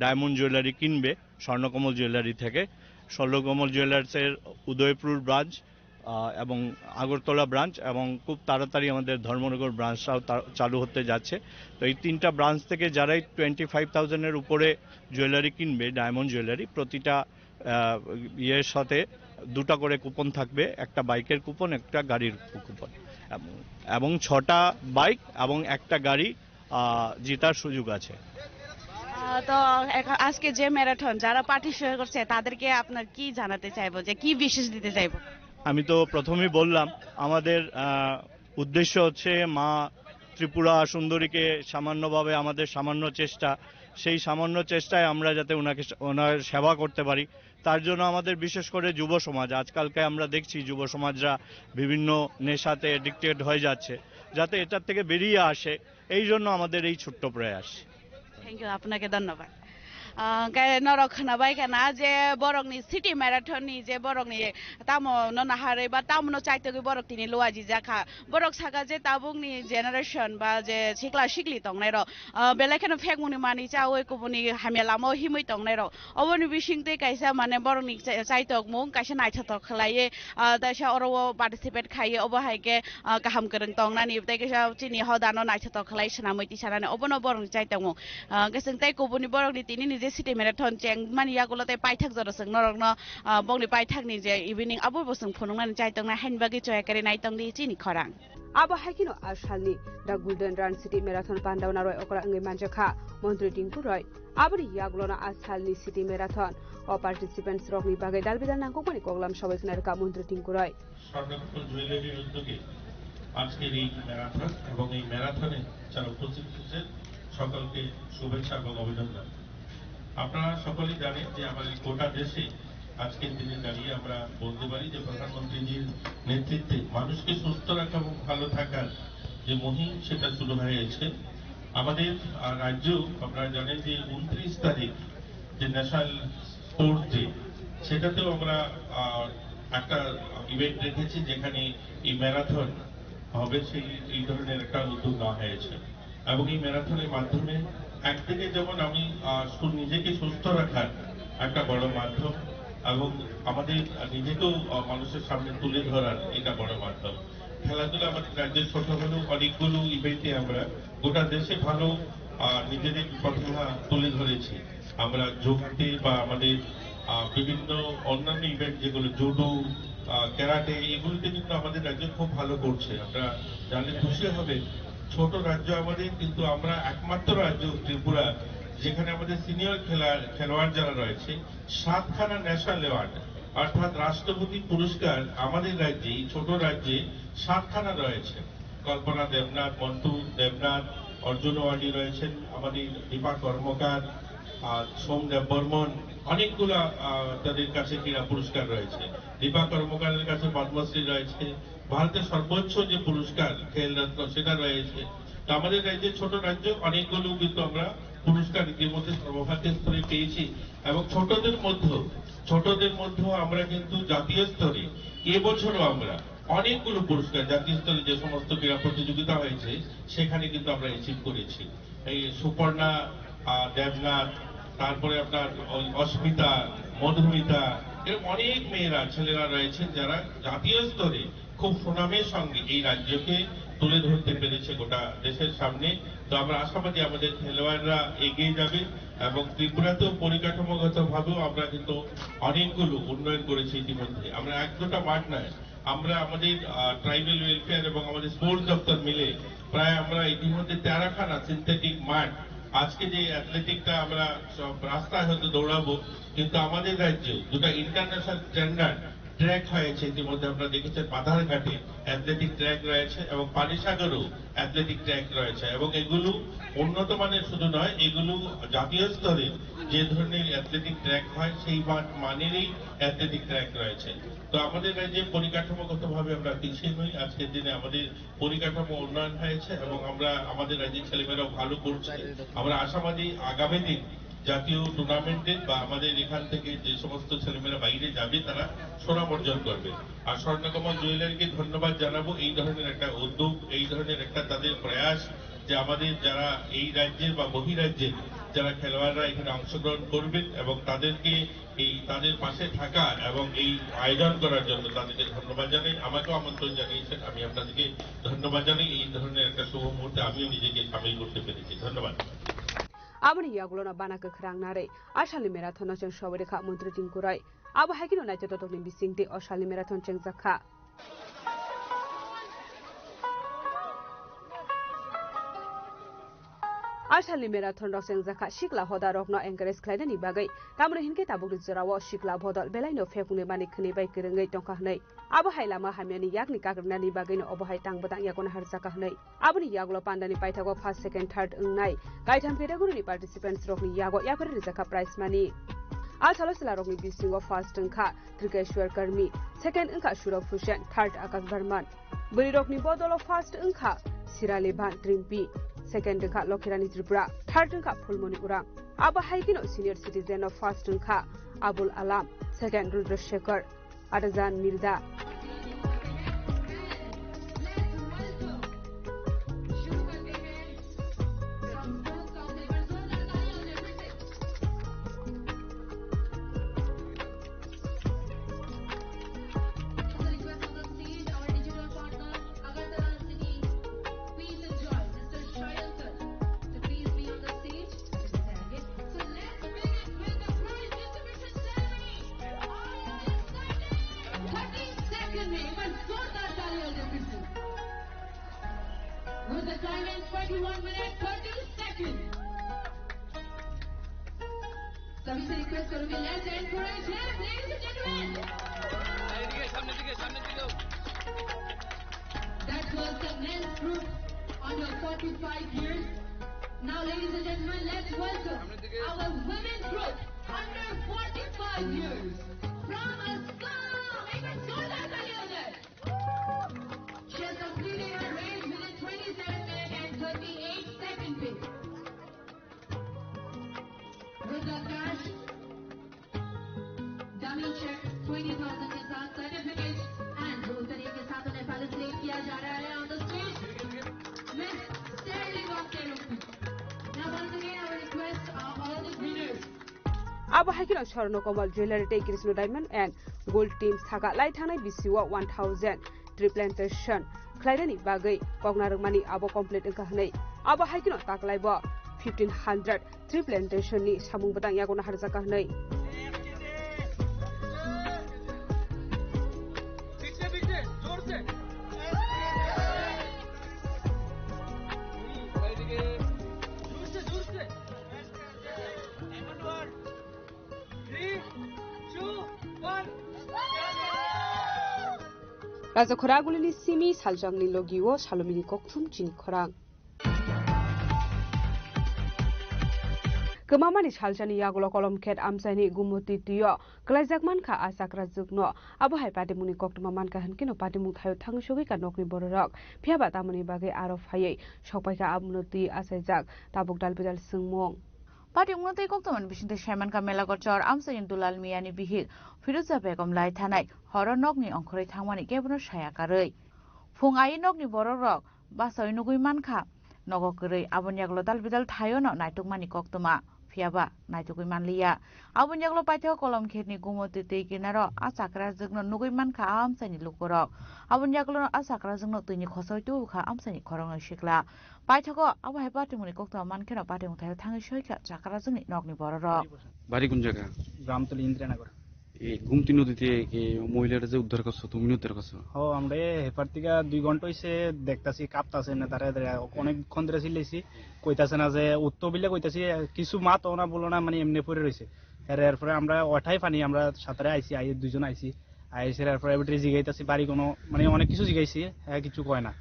ডায়মন্ড জুয়েলারি কিনবে স্বর্ণকমল জুয়েলারি থেকে। স্বর্ণকমল জুয়েলার্সের উদয়পুর ব্রাঞ্চ এবং আগরতলা ব্রাঞ্চ এবং খুব তাড়াতাড়ি আমাদের ধর্মনগর ব্রাঞ্চটাও চালু হতে যাচ্ছে। তো এই 3টা ব্রাঞ্চ থেকে যারাই 25,000-এর উপরে জুয়েলারি কিনবে ডায়মন্ড জুয়েলারি, প্রতিটা ইয়ের সাথে 2টা করে কুপন থাকবে, একটা বাইকের কুপন, একটা গাড়ির কুপন, এবং 6টা বাইক এবং একটা গাড়ি জেতার সুযোগ আছে। তো আজকে যে ম্যারাথন যারা পার্টিসিপেট করছে তাদেরকে আপনার কি জানাতে চাইবো, যে কি বিশেষ দিতে চাইবো? আমি তো প্রথমেই বললাম, আমাদের উদ্দেশ্য হচ্ছে মা ত্রিপুরা সুন্দরীকে সামান্যভাবে আমাদের সামান্য চেষ্টা, সেই সামান্য চেষ্টায় আমরা যাতে ওনার সেবা করতে পারি, তার জন্য আমাদের বিশেষ করে যুব সমাজ, আজকালকে আমরা দেখছি যুব সমাজরা বিভিন্ন নেশাতে অ্যাডিক্টেড হয়ে যাচ্ছে, যাতে এটার থেকে বেরিয়ে আসে, এই জন্য আমাদের এই ছোট্ট প্রয়াস। থ্যাংক ইউ, আপনাকে ধন্যবাদ। নরক खोनाबाय kana je borokni city marathon ni je borokni tamo no nahare ba tamo no chaitogi borok tini loaji jaka borok saka je tabungni generation ba je sikla sikli tongnai ro belakeno phekmuni mani chaoi kubuni hamelamo himui tongnai ro oboni bisingte kaisa mane borokni chaitok mung kaisa naithatok khlaiye daisa oro participate khaiye obo haike kaham koreng tongnani tai kaisa chini hodano naithatok khlai sanamoi tisarane obono borokni chaitok mung keseng tai kubuni borokni tini ni city marathon cheng mani yagulote paithak joroseng norokno bongni paithakni je evening abo boseng phunungmani chaitongna hainbagi choyakari naitongni chini khorang abo haikino ashalni da golden run city marathon pandauna roy okra ngai manjakha মন্ত্রী টিঙ্কু রয় abri yaglona ashalni city marathon o participants rokni bagai dalbidal nangko mani koglam সবাই ka মন্ত্রী টিঙ্কু রয় স্বর্ণকমল জুয়েলারির উদ্যোগে আজকের এই marathon এবং এই ম্যারাথনে যারা উপস্থিত হয়েছেন সকলকে শুভেচ্ছা এবং অভিনন্দন। আপনারা সকলেই জানেন যে আমাদের গোটা দেশে আজকের দিনে দাঁড়িয়ে আমরা বলতে পারি যে প্রধানমন্ত্রীজির নেতৃত্বে মানুষকে সুস্থ রাখা এবং ভালো থাকার যে মুহিম সেটা শুরু হয়েছে। আমাদের রাজ্য আপনারা জানেন যে 29 তারিখ যে ন্যাশনাল স্পোর্টস ডে, সেটাতেও আমরা একটা ইভেন্ট রেখেছি যেখানে এই ম্যারাথন হবে, সেই এই ধরনের একটা উদ্যোগ নেওয়া হয়েছে। এবং এই ম্যারাথনের মাধ্যমে একদিকে যেমন আমি নিজেকে সুস্থ রাখার একটা বড় মাধ্যম এবং আমাদের নিজেকেও মানুষের সামনে তুলে ধরার এটা বড় মাধ্যম। খেলাধুলা আমাদের রাজ্যের ছোট হলেও অনেকগুলো ইভেন্টে আমরা গোটা দেশে ভালো নিজেদের প্রতিভা তুলে ধরেছি। আমরা যোগতে বা আমাদের বিভিন্ন অন্যান্য ইভেন্ট যেগুলো জুডো, ক্যারাটে, এগুলিতে কিন্তু আমাদের রাজ্য খুব ভালো করছে। আমরা জানলে খুশি হবে, ছোট রাজ্য আমাদের, কিন্তু আমরা একমাত্র রাজ্য ত্রিপুরা যেখানে আমাদের সিনিয়র খেলোয়াড় যারা রয়েছে 7খানা ন্যাশনাল অ্যাওয়ার্ড অর্থাৎ রাষ্ট্রপতি পুরস্কার আমাদের রাজ্যে, এই ছোট রাজ্যে 7খানা রয়েছে। কল্পনা দেবনাথ, মন্টু দেবনাথ, অর্জুন অ্যাওয়ার্ডি রয়েছেন, আমাদের দীপা কর্মকার, সোম দেববর্মন, অনেকগুলা তাদের কাছে ক্রীড়া পুরস্কার রয়েছে। দীপা কর্মকারের কাছে পদ্মশ্রী রয়েছে, ভারতের সর্বোচ্চ যে পুরস্কার খেলরত্ন সেটা রয়েছে। তো আমাদের রাজ্যে ছোট রাজ্য অনেকগুলো কিন্তু আমরা পুরস্কার ইতিমধ্যে সর্বভারতীয় স্তরে পেয়েছি। এবং ছোটদের মধ্যেও আমরা কিন্তু জাতীয় স্তরে এবছরও আমরা অনেকগুলো পুরস্কার জাতীয় স্তরে যে সমস্ত ক্রীড়া প্রতিযোগিতা হয়েছে সেখানে কিন্তু আমরা অ্যাচিভ করেছি। এই সুপর্ণা দেবনাথ, তারপরে আপনার অস্মিতা, মধুমিতা, এরকম অনেক মেয়েরা ছেলেরা রয়েছেন যারা জাতীয় স্তরে খুব সুনামের সঙ্গে এই রাজ্যকে তুলে ধরতে পেরেছে গোটা দেশের সামনে। তো আমরা আশাবাদী আমাদের খেলোয়াড়রা এগিয়ে যাবে এবং ত্রিপুরাতেও পরিকাঠামোগত ভাবেও আমরা কিন্তু অনেকগুলো উন্নয়ন করেছি ইতিমধ্যে। আমরা 1-2টা মাঠ নয়, আমরা আমাদের ট্রাইবাল ওয়েলফেয়ার এবং আমাদের স্পোর্টস দপ্তর মিলে প্রায় আমরা ইতিমধ্যে 13খানা সিনথেটিক মাঠ, আজকে যে অ্যাথলেটিকটা আমরা সব রাস্তায় হয়তো দৌড়াবো, কিন্তু আমাদের রাজ্যে দুটা ইন্টারন্যাশনাল স্ট্যান্ডার্ড ট্র্যাক হয়েছে। ইতিমধ্যে আপনারা দেখেছেন বাধারঘাটে অ্যাথলেটিক ট্র্যাক রয়েছে এবং পানিসাগরেও অ্যাথলেটিক ট্র্যাক রয়েছে, এবং এগুলো উন্নত মানের শুধু নয়, এগুলো জাতীয় স্তরে যে ধরনের অ্যাথলেটিক ট্র্যাক হয় সেই মানেরই অ্যাথলেটিক ট্র্যাক রয়েছে। তো আমাদের রাজ্যে পরিকাঠামোগতভাবে আমরা পিছিয়ে নই। আজকের দিনে আমাদের পরিকাঠামো উন্নয়ন হয়েছে এবং আমরা আমাদের রাজ্যের ছেলেমেয়েরাও ভালো করছে। আমরা আশাবাদী আগামী দিন জাতীয় টুর্নামেন্টে বা আমাদের এখান থেকে যে সমস্ত ছেলেমেয়েরা বাইরে যাবে তারা সুনাম অর্জন করবে। আর স্বর্ণকমল জুয়েলারিকে ধন্যবাদ জানাবো এই ধরনের একটা উদ্যোগ, এই ধরনের একটা তাদের প্রয়াস, যে আমাদের যারা এই রাজ্যের বা বহিরাজ্যের যারা খেলোয়াড়রা এখানে অংশগ্রহণ করবেন এবং তাদেরকে তাদের পাশে থাকা এবং এই আয়োজন করার জন্য তাদেরকে ধন্যবাদ জানাই। আমাকেও আমন্ত্রণ জানিয়েছেন, আমি আপনাদেরকে ধন্যবাদ জানাই। এই ধরনের একটা শুভ মুহূর্তে আমিও নিজেকে সামিল করতে পেরেছি। ধন্যবাদ। Amani Yagulona Banaka Krangnare, Ashali Marathon Cheng Shawarika Mundri Tinkurai, Abu Hakino Naito Bisingti, Oshali Marathon Cheng Zaka. Ashali Marathon Roseng Zaka, Shikla Hoda Rokno Engares Kladeni Bagay, Tamre Hinke Tabu Zarawa, Shikla Hodal, Belino Fekuni Manikani by Kiringa Tonkahne, Abu Hailama Hamani Yakni Kagnani Bagay, Obohai Tang Batang Yakon Harzakahne, Abu Yagulo Pandani Paitago first, second, third, night, Gaitan Pedaguri participants Rokni Yago Yakari Zaka prize money. Asalasla Rokni Bising of first Nka, Trikeshwar Karmi, second Nka Shura Fushan, third Akas Barman, Buri Rokni Bodol of first Nka, Siraliban Trimpi. Second Nka Lokirani Tripura, third Nka Pulmoni Urang, Abba Haikino senior citizen of first Nka, Abul Alam, second Rudra Shekhar, Adazan Mirda. With the time in 21 minutes 30 seconds. सभी से request करूंगी, let's encourage him, ladies and gentlemen. That was the men's group under 45 years. Now, ladies and gentlemen, let's welcome our women's group under 45 years from Assam. Make a joyful celebration. She has completed her race within 27 minutes and 38 seconds. With the cash, dummy check 20,000 के साथ certificate and दो तरीके के साथ उन्हें पैलेस्ट्रेट किया जा रहा है on the stage. Miss Sterling of Therapy. Now once again I will request all the winners. Abu Hakino Shorno Komal Jewelry Take Krisno Diamond and Gold Teams Thaga Light Hanai Bisiwa 1000 Triplantation Klaidani Bagay Pognarmani Abo Complete in Kahanai Abu Hakino Taklaiba 1500 Triplantation ni Samung Batang Yagona Harzakahanai. Raja Koragulini Simi Saljangli Logiwo Salomini Koktum Chini Korang. Kemamani Saljani Yagulo Kolom Ket Amsani Gumuti Tio, Glazakman Ka Asakra Zugno, Abu Hypatimuni Koktumaman Kahankino Patimu Tayo Tangshogi Kanokni Borok, Piabatamani Bagi Arof Haye, Shopaka Abnuti Asajak, Tabuk Dalbidal Sungmong. Party Munti Koktuman Bishin Shaman Kamela Gochor, Amsayin Dulal Miani Bihil, Firuza Begom Lai Tanai, Horror Nogni on Kore Tangwani Gabno Shayakare. Fung Ayinogni Borok, Basoy Nuguimanka, Nogokure, Abunyaglo Dalbidal Tayono, Naitukmani Koktuma. Fiaba, Naitukuman Lia. Abunyaglo Pato Colom Kidney Gumuti Takinaro, Asakra Zugno Nuguiman Ka Amsani Lukoro. Abunyaglo Asakra Zugno Tuni Kosotu Ka Amsani Corona Shikla. Paitako, our Hypatimuni Kokta Man can Apatim Tang Shaka, Chakrazuni Nogni Bororo. Barigunjaga. Ramtul Indranagar. এই গুমতি নদীতে মহিলারা যে উদ্ধার করছো তুমি উদ্ধার করছো? আমরা হেপার থেকে 2 ঘন্টা হইছে দেখতাছি কাঁপতাছে না তারা অনেকক্ষণ ধরে চিল্লাইছি কইতাছে না যে উত্তর বিলে কইতাছি কিছু মাত না বলো না মানে এমনি পড়ে রয়েছে এরপরে আমরা ওঠাই পানি আমরা সাঁতারে আইছি দুজন আইছি এরপরে এবারে জিগাইতাছি বাড়ি কোনো মানে অনেক কিছু জিগাইছি হ্যাঁ কিছু কয় না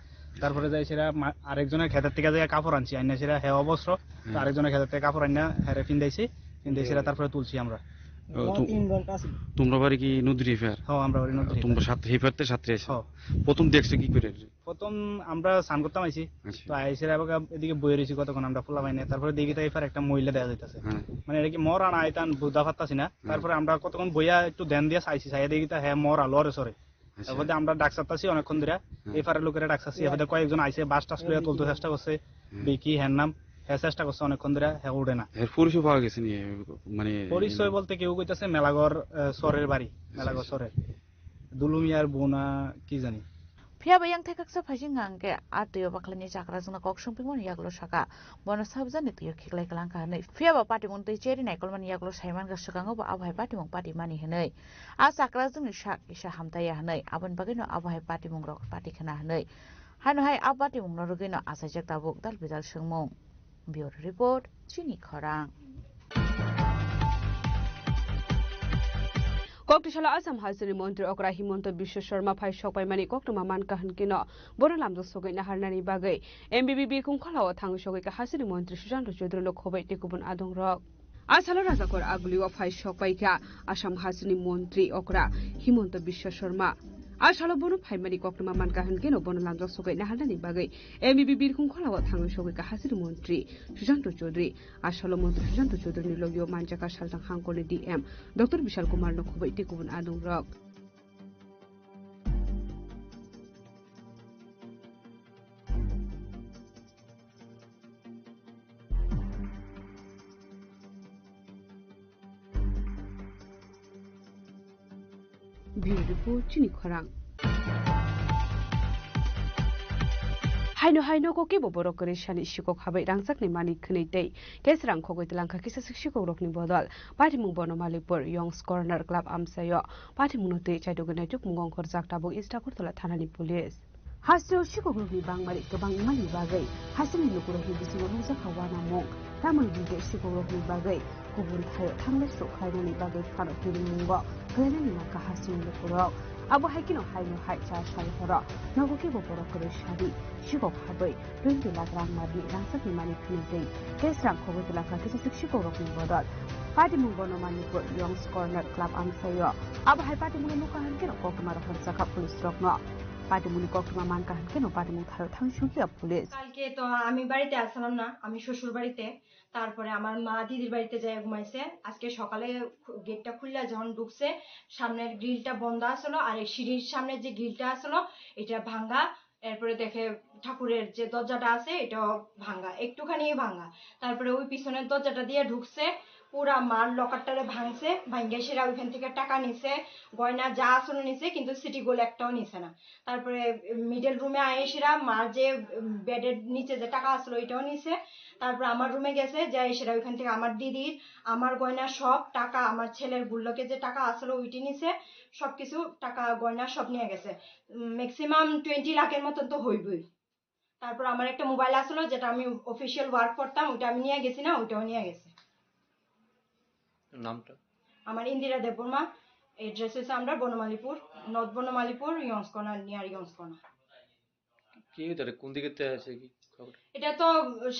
তারপরে যাই সেরা আরেকজনের ক্ষেতের থেকে যাই কাপড় আনছি আইনা সেরা হ্যাঁ অবস্ত্র আরেকজনের ক্ষেতের থেকে কাপড় আইনা হ্যাঁ ফিন্দাইছি সেরা তারপরে তুলছি আমরা। তোমরা বাড়ি কি নদীর হেফার? হ্যাঁ আমরা বাড়ি নদীর তোমরা হেফারতে সাঁতরে আইছো? প্রথম দেখছো কি করে? প্রথম আমরা স্নান করতাম আইছি তো আইসের আবার এদিকে বয়ে রয়েছি কতক্ষণ আমরা ফুলা পাইনি তারপরে দেখি তাই একটা মহিলা দেখা যাইতেছে মানে এটা কি মর আনা আইতান বুঝা পারতাছি না তারপরে আমরা কতক্ষণ বইয়া একটু ধ্যান দিয়ে চাইছি চাই দেখি তা হ্যাঁ মর আলো রে সরে তারপরে আমরা ডাক চাচ্ছি অনেকক্ষণ ধরে এফারের লোকেরা ডাক চাচ্ছি এবার কয়েকজন আইসে বাস টাস লইয়া তুলতে চেষ্টা করছে বিকি হ্যার নাম হ্যাঁ চেষ্টা করছে অনেকক্ষণ ধরে হ্যাঁ উঠে না। পরিচয় পাওয়া গেছে মানে পরিচয় বলতে কেউ কইতাছে মেলাগড় সরের বাড়ি মেলাগড় সরের দুলুমিয়ার বোনা কি জানি Pia bayang tekak sa phajing ngangke atiyo baklani chakra suna kok sumpingmon yaklo shaka bona sabjan nitiyo khiklai kalang ka nei pia ba party mon tei cheri naikol man yaklo saiman ga sukango ba abhai party mong party mani henei a chakra jung shak isa hamtaya henei abon bagino abhai party mong rok party khana henei hanu hai ab party mong norugino asajak tabuk dal bidal sungmong bureau report chini khorang Koktishala Assam হাজরি মন্ত্রী অকরা Himanta Biswa Sarma phi সপাইমানি কক্টমা মান কাহান কিন বরলামজ সগৈ নাহারনানি বাগৈ এমবিবি বিরকুম খলাও থাং সগৈ কা Hajri মন্ত্রী সুশান্ত চৌধুরী লোক খबै টেকুবন আদং রক আসালো রাজাকর আগুলিও ফাই সপাইকা আসাম হাজরি মন্ত্রী অকরা হিমন্ত বিশ্ব শর্মা আসালো বনো ফাইমানি কক্টমা মান কাহান কিন বরলামজ সগৈ নাহারনানি বাগৈ এমবিবি বিরকুম খলাও থাং সগৈ কা হাজরি মন্ত্রী সুশান্ত চৌধুরী আসালো মন্ত্রী সুশান্ত চৌধুরী লগিও মানজাকা সালতাং হাংকনি ডিএম ডক্টর বিশাল কুমার নো খबै টেকুবন আদং রক Beautiful chini khorang haino ko ke boboro kore shani shiko khabai rangsak ni mani khni tei kesrang khogoi telangkha kisa shiko rokni bodal party mung bono malipur youngs corner club amsayo party mung te chaidogane tuk mungong khor jakta bo insta kortola thanani police hasyo shiko rokni bangmari kebang mani bagai hasini lukurokni bisingo lungja khawana mong tamang bige shiko rokni bagai kubun thayo thangle so khairani bagai pharo kiri mungo khairani maka hasini lukurok abo haikino haino haicha shai hora nago ke boboro kore shari shiko khabai 20 lakh rang mari rangsak ni mani khni tei kesrang khogoi telangkha kisa shiko rokni bodal party mung bono manipur youngs corner club amsayo abo hai party mung nuka han kero kokmar khorcha kha police rokno party mung kokma man ka han keno party mung tharo thang shukya police কালকে তো আমি বাড়িতে আসলাম না আমি শ্বশুর বাড়িতে তারপরে আমার মা দিদির বাড়িতে যায় ঘুমাইছে আজকে সকালে গেটটা খুললা যখন ঢুকছে সামনের গ্রিলটা বন্ধ আছিল আর এই সিঁড়ির সামনে যে গ্রিলটা আছিল এটা ভাঙা এরপরে দেখে ঠাকুরের যে দরজাটা আছে এটা ভাঙা একটুখানি ভাঙা তারপরে ওই পিছনের দরজাটা দিয়ে ঢুকছে পুরা মার লকারটারে ভাঙছে ভাঙ্গে সেরা ওইখান থেকে টাকা নিছে গয়না যা আসলে নিছে কিন্তু সিটি গোল একটাও নিছে না তারপরে মিডল রুমে আয়ে সেরা মার যে বেডের নিচে যে টাকা আসলো এটাও নিছে তারপর আমার রুমে গেছে যাই সেরা ওইখান থেকে আমার দিদির আমার গয়না সব টাকা আমার ছেলের গুল্লকে যে টাকা আসলো ওইটি নিছে সবকিছু টাকা গয়না সব নিয়ে গেছে ম্যাক্সিমাম 20 লাখের মতন তো হইবই তারপর আমার একটা মোবাইল আসলো যেটা আমি অফিশিয়াল ওয়ার্ক করতাম ওটা আমি নিয়ে গেছি না ওটাও নিয়ে গেছে নামটা আমার ইন্দিরা দেববর্মা এড্রেস হচ্ছে আমরা Banamalipur north Banamalipur Young's corner near Young's corner কি হইতারে কোন দিকে তে আছে কি খবর এটা তো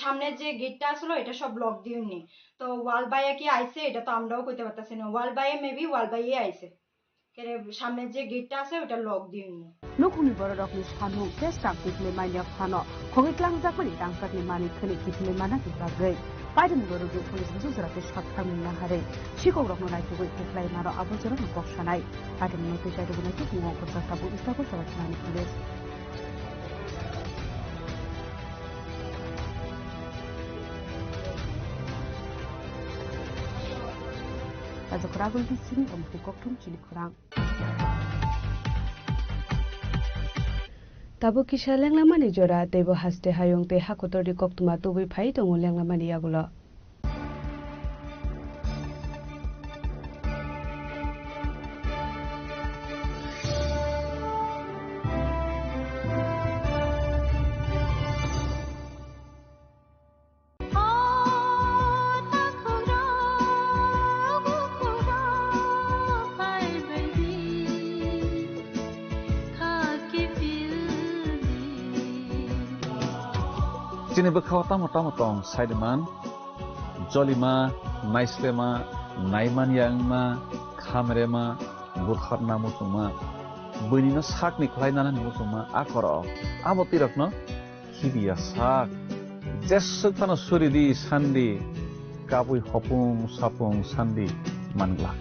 সামনে যে গেটটা আসলো এটা সব লক দিউনি তো ওয়াল বাইয়া কি আইছে এটা তো আমরাও কইতে পারতাছি না ওয়াল বাইয়ে মেবি ওয়াল বাইয়ে আইছে কেরে সামনে যে গেটটা আছে ওটা লক দিউনি নখুনি বড় রকম সানু চেষ্টা পিছলে মাইয়া ফানো খগৈ ক্লাং জাকনি রাংসাকনি মানি খনি পিছলে মানা কি বাগৈ পাইদন বড়গে পুলিশ বুজরাতে সাতখানি নাহারে শিকক রকম নাইতে গই ফেলাই মারো আবজরা বক্সানাই পাইদন নতে চাইতে নাইতে কুমো করছা সাবু ইস্তাকো চলাচলানি police Azokragul disini omku koktum chili khorang Tabo kisha lenglamani jora tebo haste hayong te hakotori koktuma tobui phai tongo lenglamani yagulo Sini bekhaw tamo-tamo Saideman, Jolima, Naislema, Naiman Yangma, Khamrema, Burkharna Musuma, Bunina Sak Niklainana Musuma, Akoro, Abotirakno, Hibia Sak, Jesukana Suridi Sandi, Kabui Hopung Sapung Sandi, Mangla.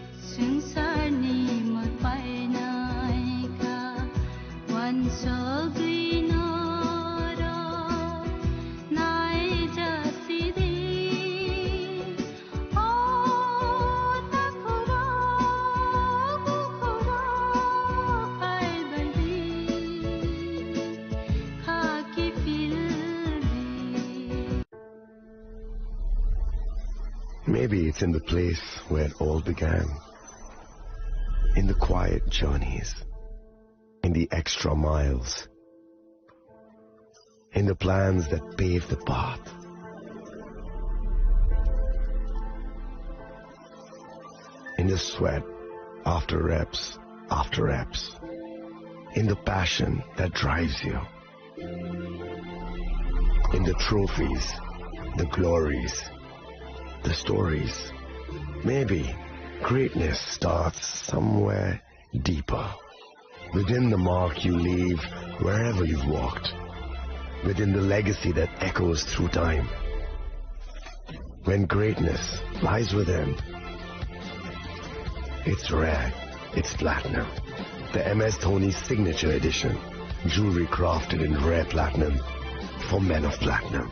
Maybe it's in the place where it all began. In the quiet journeys. In the extra miles. In the plans that pave the path. In the sweat after reps. In the passion that drives you. In the trophies, the glories, the stories. Maybe greatness starts somewhere deeper. Within the mark you leave wherever you've walked. Within the legacy that echoes through time. When greatness lies within, it's rare, it's platinum. The MS Dhoni Signature Edition. Jewelry crafted in rare platinum for men of platinum.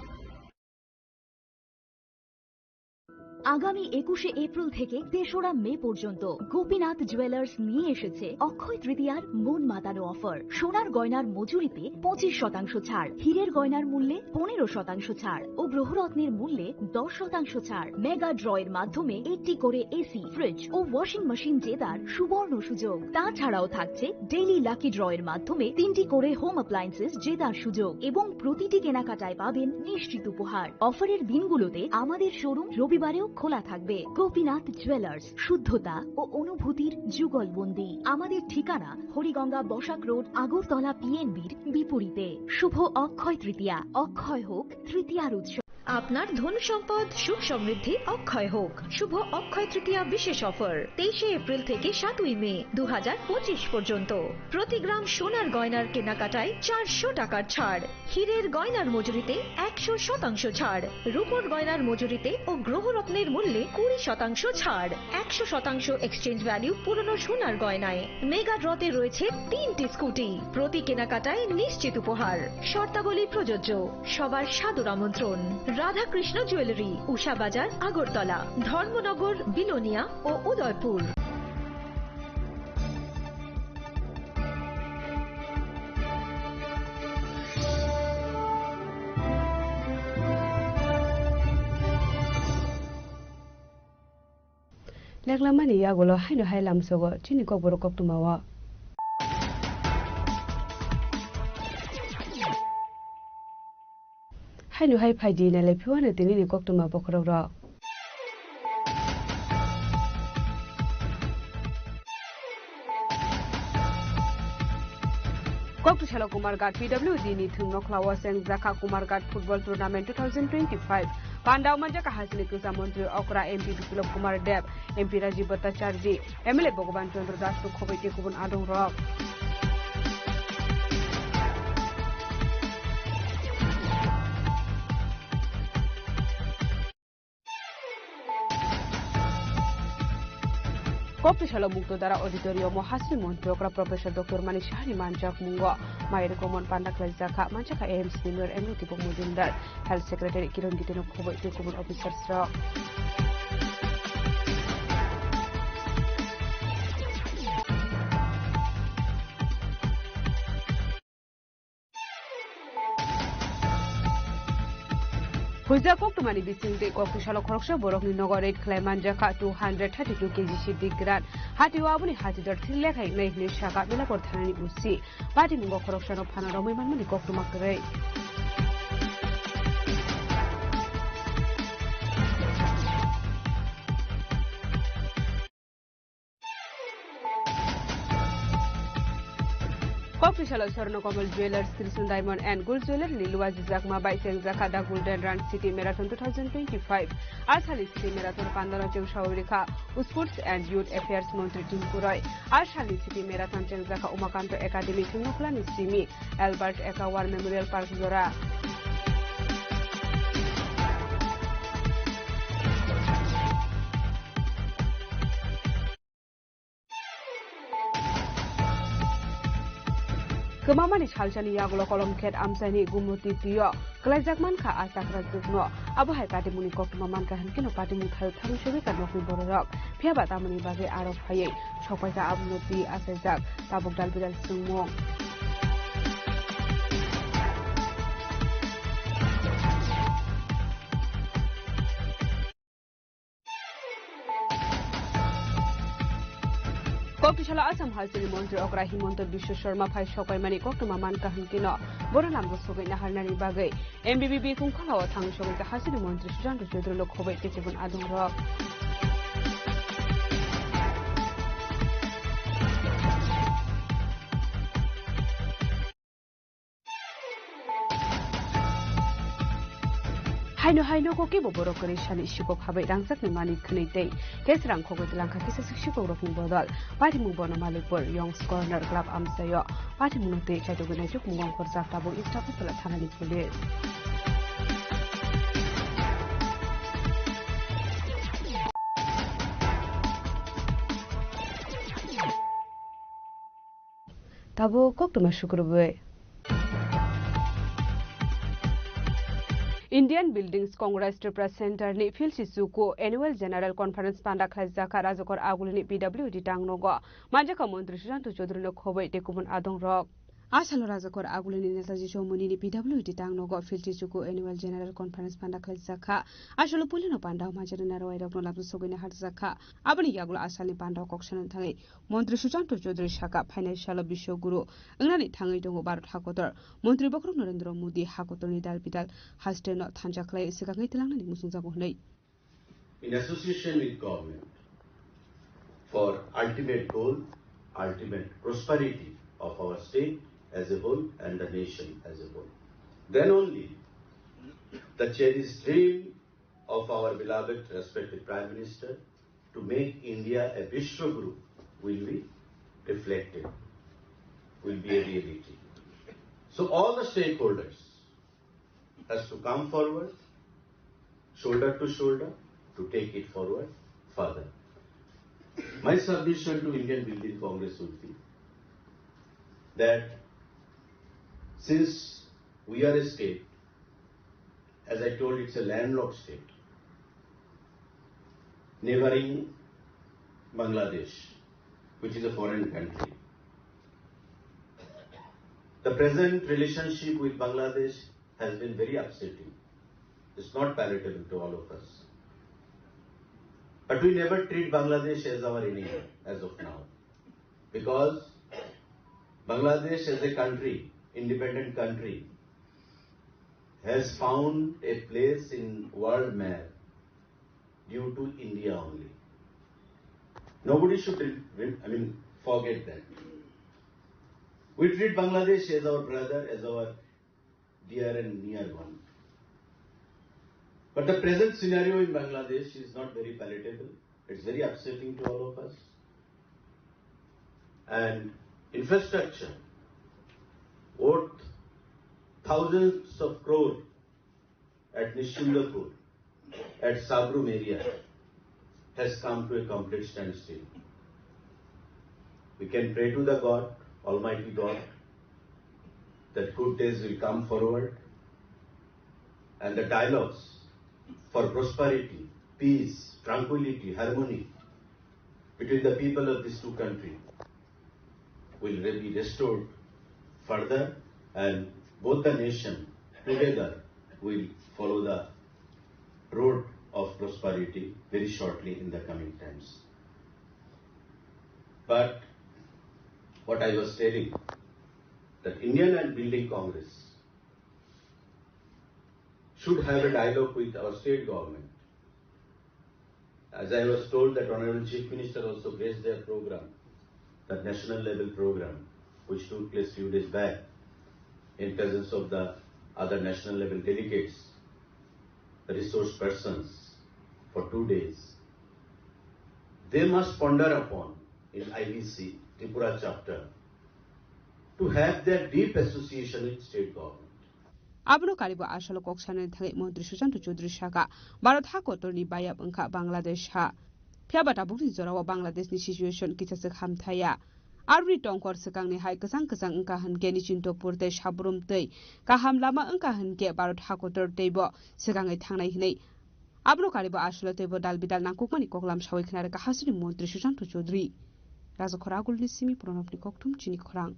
আগামী 21শে April থেকে 3রা মে পর্যন্ত Gopinath jewellers নিয়ে এসেছে অক্ষয় তৃতীয়ার মন মাতানো offer. সোনার গয়নার মজুরিতে 25% ছাড়, হীরের গয়নার মূল্যে 15% ছাড় ও গ্রহরত্নের মূল্যে 10% ছাড়। মেগা ড্রয়ের মাধ্যমে 80 করে এসি, ফ্রিজ ও ওয়াশিং মেশিন জেতার সুবর্ণ সুযোগ। তাছাড়াও থাকছে ডেইলি লাকি ড্রয়ের মাধ্যমে 3টি করে হোম অ্যাপ্লায়েন্সেস জেতার সুযোগ এবং প্রতিটি কেনাকাটায় পাবেন নিশ্চিত উপহার। অফারের দিনগুলোতে আমাদের শোরুম রবিবারেও খোলা থাকবে। গোপীনাথ জুয়েলার্স, শুদ্ধতা ও অনুভূতির যুগলবন্দি। আমাদের ঠিকানা হরিগঙ্গা বসাক রোড, আগরতলা পিএনবির বিপরীতে। শুভ অক্ষয় তৃতীয়া, অক্ষয় হোক তৃতীয়ার উৎসব। আপনার ধন সম্পদ সুখ সমৃদ্ধি অক্ষয় হোক। শুভ অক্ষয় তৃতীয়া বিশেষ অফার 23শে এপ্রিল থেকে 7ই মে 2025 পর্যন্ত। প্রতি গ্রাম সোনার গয়নার কেনাকাটায় 400 টাকার ছাড়, হীরের গয়নার মজুরিতে 100% ছাড়, রূপোর গয়নার মজুরিতে ও গ্রহরত্নের মূল্যে 20% ছাড়, 100% এক্সচেঞ্জ ভ্যালু পুরনো সোনার গয়নায়। মেগা ড্রতে রয়েছে 3টি স্কুটি, প্রতি কেনাকাটায় নিশ্চিত উপহার। শর্তাবলী প্রযোজ্য। সবার সাদর আমন্ত্রণ। রাধাকৃষ্ণ জুয়েলারি, উষা বাজার, আগরতলা, ধর্মনগর, বিলোনিয়া ও Udaipur. Leklamani yagulo haino hailam sogo chini ko borokok tumawa. Haino hai phaidi na le phiwana tini ni kok tuma bokrok ro. Koktushalo Kumarghat PWD ni thungno klawa seng Zakha Kumarghat Football Tournament 2025 Pandau Manjaka Hasili Kusa Mantri Okra MP Biplop Kumar Deb MP Rajiv Bhattacharjee MLA Bhagavan Chandra Das ko khobaiti kubun adong rok Koptishala Muktodara Auditorium Hasil Monti Okra Professor Dr. Mani Shahri Manjak Mungo Mayer Komon Pandakla Zakha Manjaka AM Senior MU Tipo Mudindar Health Secretary Kiron Gitino Khobaiti kubun officers rok Huja Koktumani Bisingde Koktushala Kroksha Borokni Nogore Klemanjaka 232 kg Shiddi Gran Hati Wabuni Hati Dar Tilek Naik Shaka Mela Portani Usi Pati Mungo Kroksha no Panorama Mani Koktumakare Kokrishala Swarnakomal Jewelers Trishul Diamond and Gold Jeweler Lilwa Jizakma by Sengzaka Da Golden Run City Marathon 2025 Ashali City Marathon Pandora Cheu Shaurika Sports and Youth Affairs Montri Timpuroy Ashali City Marathon Sengzaka Umakanto Academy Sunguklan Simi Albert Eka War Memorial Park Zora Kemamani Chalchani Yagulo Kolom Ket Amsani Gumuti Tio, Klajakman Ka Asakra Zugno, Abu Hakati Munikok Mamanka Hankino Pati Mukhal Tamushavika Noki Borok, Piabatamani Baze out of Haye, Chopaka Abnuti Asazak, Tabuk Dalbidal Sumo. Kokishala Assam Halsini Montri Okra Himonto Bishu Sharma Pai Shokai Mani Koktuma Manka Hankino, Boranam Sogai Naharnani Bagay, MBB Kunkala Tang Shogai Hasini Montri Shan to Chudro Lokove Kitchen Adum Rock. Haino koki boboro kori shani shiko khabai rangsak ni mani khnite kesrang khogoi langkha kisa shiko roking bodal pati mu bono malikpur Young's Corner Club amsayo pati mu te chaito guna juk mungong khor jafta bo istapa pula thanani police tabo koktuma shukurbe Indian Buildings Congress Tripura Center ni Philsisuko Annual General Conference Panda Khazaka Rajokor Agulini PWD Tangnogo Majaka Montri Shantu Chodri lo Khobai Tekubun Adong Rock Asalo Rajokor Agulini Nesaji Shomuni ni PWD Tangnogo Philsisuko Annual General Conference Panda Khazaka Asholo Pulino Panda Majarina Roy Dogno Labu Sogini Harzaka Abani Yagula Asali Panda Kokshan Tangi Montri Shantu Chodri Shaka Financial Bisho Guru Ngani Tangi Dongo Barot Hakotor Montri Bokro Narendra Modi Hakotor ni Dalbidal has to not Tanjakle Sigalang Musunzago. In association with government for ultimate goal, ultimate prosperity of our state as a whole and the nation as a whole. Then only the cherished dream of our beloved respected Prime Minister to make India a Vishwa Guru will be reflected, will be a reality. So all the stakeholders has to come forward, shoulder to shoulder, to take it forward further. My submission to Indian Building Congress would be that since we are a state, as I told, it's a landlocked state, neighboring Bangladesh, which is a foreign country. The present relationship with Bangladesh has been very upsetting. It's not palatable to all of us. But we never treat Bangladesh as our enemy as of now. Because Bangladesh as a country, independent country, has found a place in world map due to India only. Nobody should forget that. We treat Bangladesh as our brother, as our dear and near one. But the present scenario in Bangladesh is not very palatable. It's very upsetting to all of us. And infrastructure worth thousands of crores at Nishundapur, at Sabrum area, has come to a complete standstill. We can pray to the God, Almighty God, that good days will come forward and the dialogues for prosperity, peace, tranquility, harmony between the people of these two countries will be restored further, and both the nations together will follow the road of prosperity very shortly in the coming times. But what I was telling, that Indian Building Congress should have a dialogue with our state government. As I was told that Honorable Chief Minister also placed their program, that national level program, which took place few days back in presence of the other national level delegates, the resource persons for 2 days, they must ponder upon in IBC Tripura chapter to have their deep association with state government. Abno karibo ashalo kokshane thangai Mantri Susanto Chaudhary Shaka Bharat ha kotorni bayab angkha Bangladesh ha phiabata bukti jorawa Bangladesh ni situation kichasek hamthaya Arbi tongkor sekangni hai kesang angka hanke ni cinto purte sabrum tei kaham lama angka hanke Bharat ha kotor teibo sekangai thangnai hinai Abno karibo ashalo teibo dalbidal nangkukmani koklam sawai khnare ka hasini Mantri Susanto Chaudhary Raja khoragul ni simi pronopni koktum chini khorang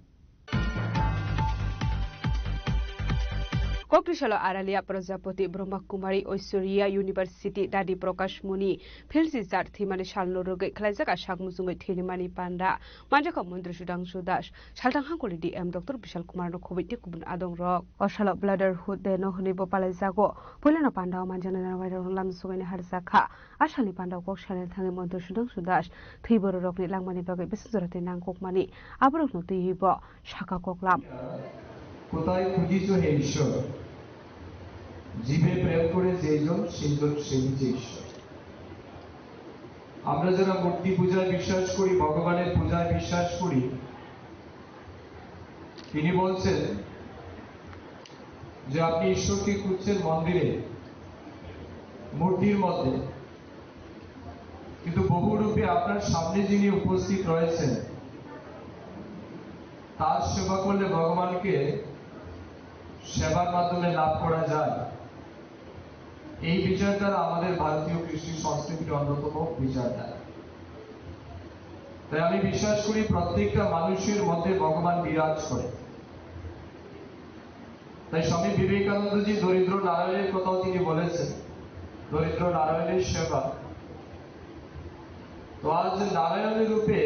Kokrishala Aralia Prajapati Brahma Kumari Oisuriya University Dadi Prakash Muni Philsi Zat Thimani Shalno Roge Khlaijaka Shagmusungai Thirimani Panda Manjaka Mantri Sudhanshu Das Shaltang Hangkoli DM Dr. Bishal Kumar no Khobiti Kubun Adong Rok Oshala Brotherhood de no Huni Bopalai Zago Pulana Panda Manjana Narwai Lam Sugani Harsakha Ashali Panda Kokshane Thangi Mantri Sudhanshu Das Thibor Rokni Langmani Bagai Bisuzarate Nangkokmani Abrok no Tibo Shaka Koklam কোথায় খুঁজিছো হে ঈশ্বর জীবে প্রেম করে যেজন সেইজন সেই যে ঈশ্বর আমরা যারা মূর্তি পূজায় বিশ্বাস করি ভগবানের পূজায় বিশ্বাস করি তিনি বলছেন যে আপনি ঈশ্বরকে খুঁজছেন মন্দিরে মূর্তির মধ্যে কিন্তু বহুরূপে আপনার সামনে যিনি উপস্থিত রয়েছেন তার সেবা করলে ভগবানকে সেবার মাধ্যমে লাভ করা যায় এই বিচারধারা আমাদের ভারতীয় কৃষ্টি সংস্কৃতির অন্যতম বিচারধারা তাই আমি বিশ্বাস করি প্রত্যেকটা মানুষের মধ্যে ভগবান বিরাজ করে তাই স্বামী বিবেকানন্দজি দরিদ্র নারায়ণের কথাও তিনি বলেছেন দরিদ্র নারায়ণের সেবা তো আজ নারায়ণের রূপে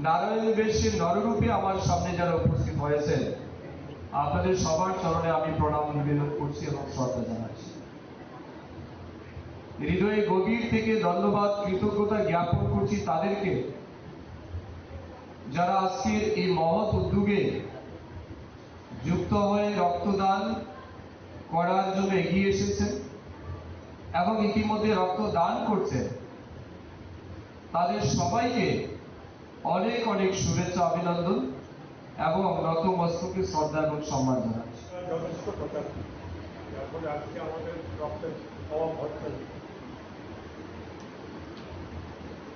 নারায়ণ বেশে নররূপে আমার সামনে যারা উপস্থিত হয়েছে আপনাদের সবার চরণে আমি প্রণাম নিবেদন করছি এবং শ্রদ্ধা জানাচ্ছি হৃদয়ে গভীর থেকে ধন্যবাদ কৃতজ্ঞতা জ্ঞাপন করছি তাদেরকে যারা আজকের এই মহৎ উদ্যোগে যুক্ত হয়ে রক্তদান করার জন্য এগিয়ে এসেছেন এবং ইতিমধ্যে রক্তদান করছেন তাদের সবাইকে অনেক অনেক শুভেচ্ছা অভিনন্দন এবং নত মস্তকে শ্রদ্ধা এবং সম্মান জানাচ্ছি যথেষ্ট কথা তারপরে আজকে আমাদের রক্তের অভাব হচ্ছে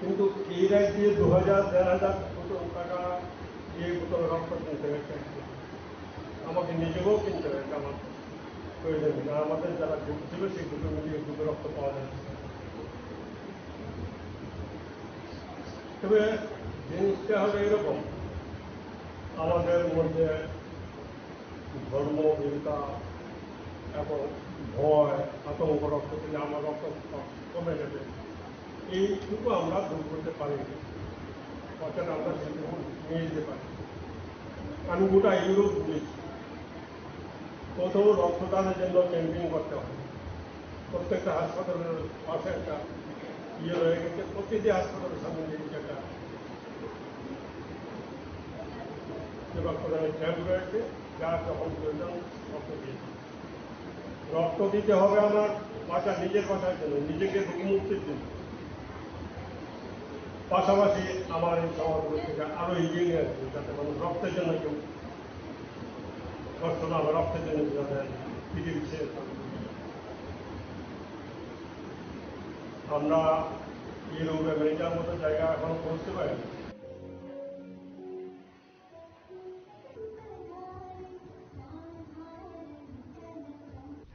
কিন্তু এই রায় দিয়ে 2000-1500 টাকা দিয়ে বোতল রক্ত কিনতে হয়েছে আমাকে নিজেকেও কিনতে হয়েছে আমার প্রয়োজন নেই আর আমাদের যারা গ্রুপ ছিল সেই গ্রুপে মিলিয়ে গ্রুপে রক্ত পাওয়া যাচ্ছে তবে জিনিসটা হলো এরকম আমাদের মধ্যে ধর্ম হিংসা এবং ভয় আতঙ্ক রক্ত দিলে আমার রক্ত কমে গেছে এইটুকু আমরা দূর করতে পারিনি অর্থাৎ আমরা সেটুকু নিয়ে যেতে পারি আমি গোটা ইউরোপ ঘুরেছি কোথাও রক্তদানের জন্য ক্যাম্পিং করতে হয় প্রত্যেকটা হাসপাতালের পাশে একটা ইয়ে রয়ে গেছে প্রতিটি হাসপাতালের সামনে একটা রক্তদানের ক্যাম্প রয়েছে যারা যখন প্রয়োজন রক্ত দিতে হবে আমার বাঁচা নিজের বাঁচার জন্য নিজেকে মুক্তির জন্য পাশাপাশি আমার এই সমাজগুলো থেকে আরো এগিয়ে নিয়ে আসবে যাতে মানুষ রক্তের জন্য কেউ কষ্ট না হবে রক্তের জন্য যাতে পৃথিবী ছেড়ে আমরা ইউরোপ আমেরিকার মতো জায়গা এখনো পৌঁছতে পারিনি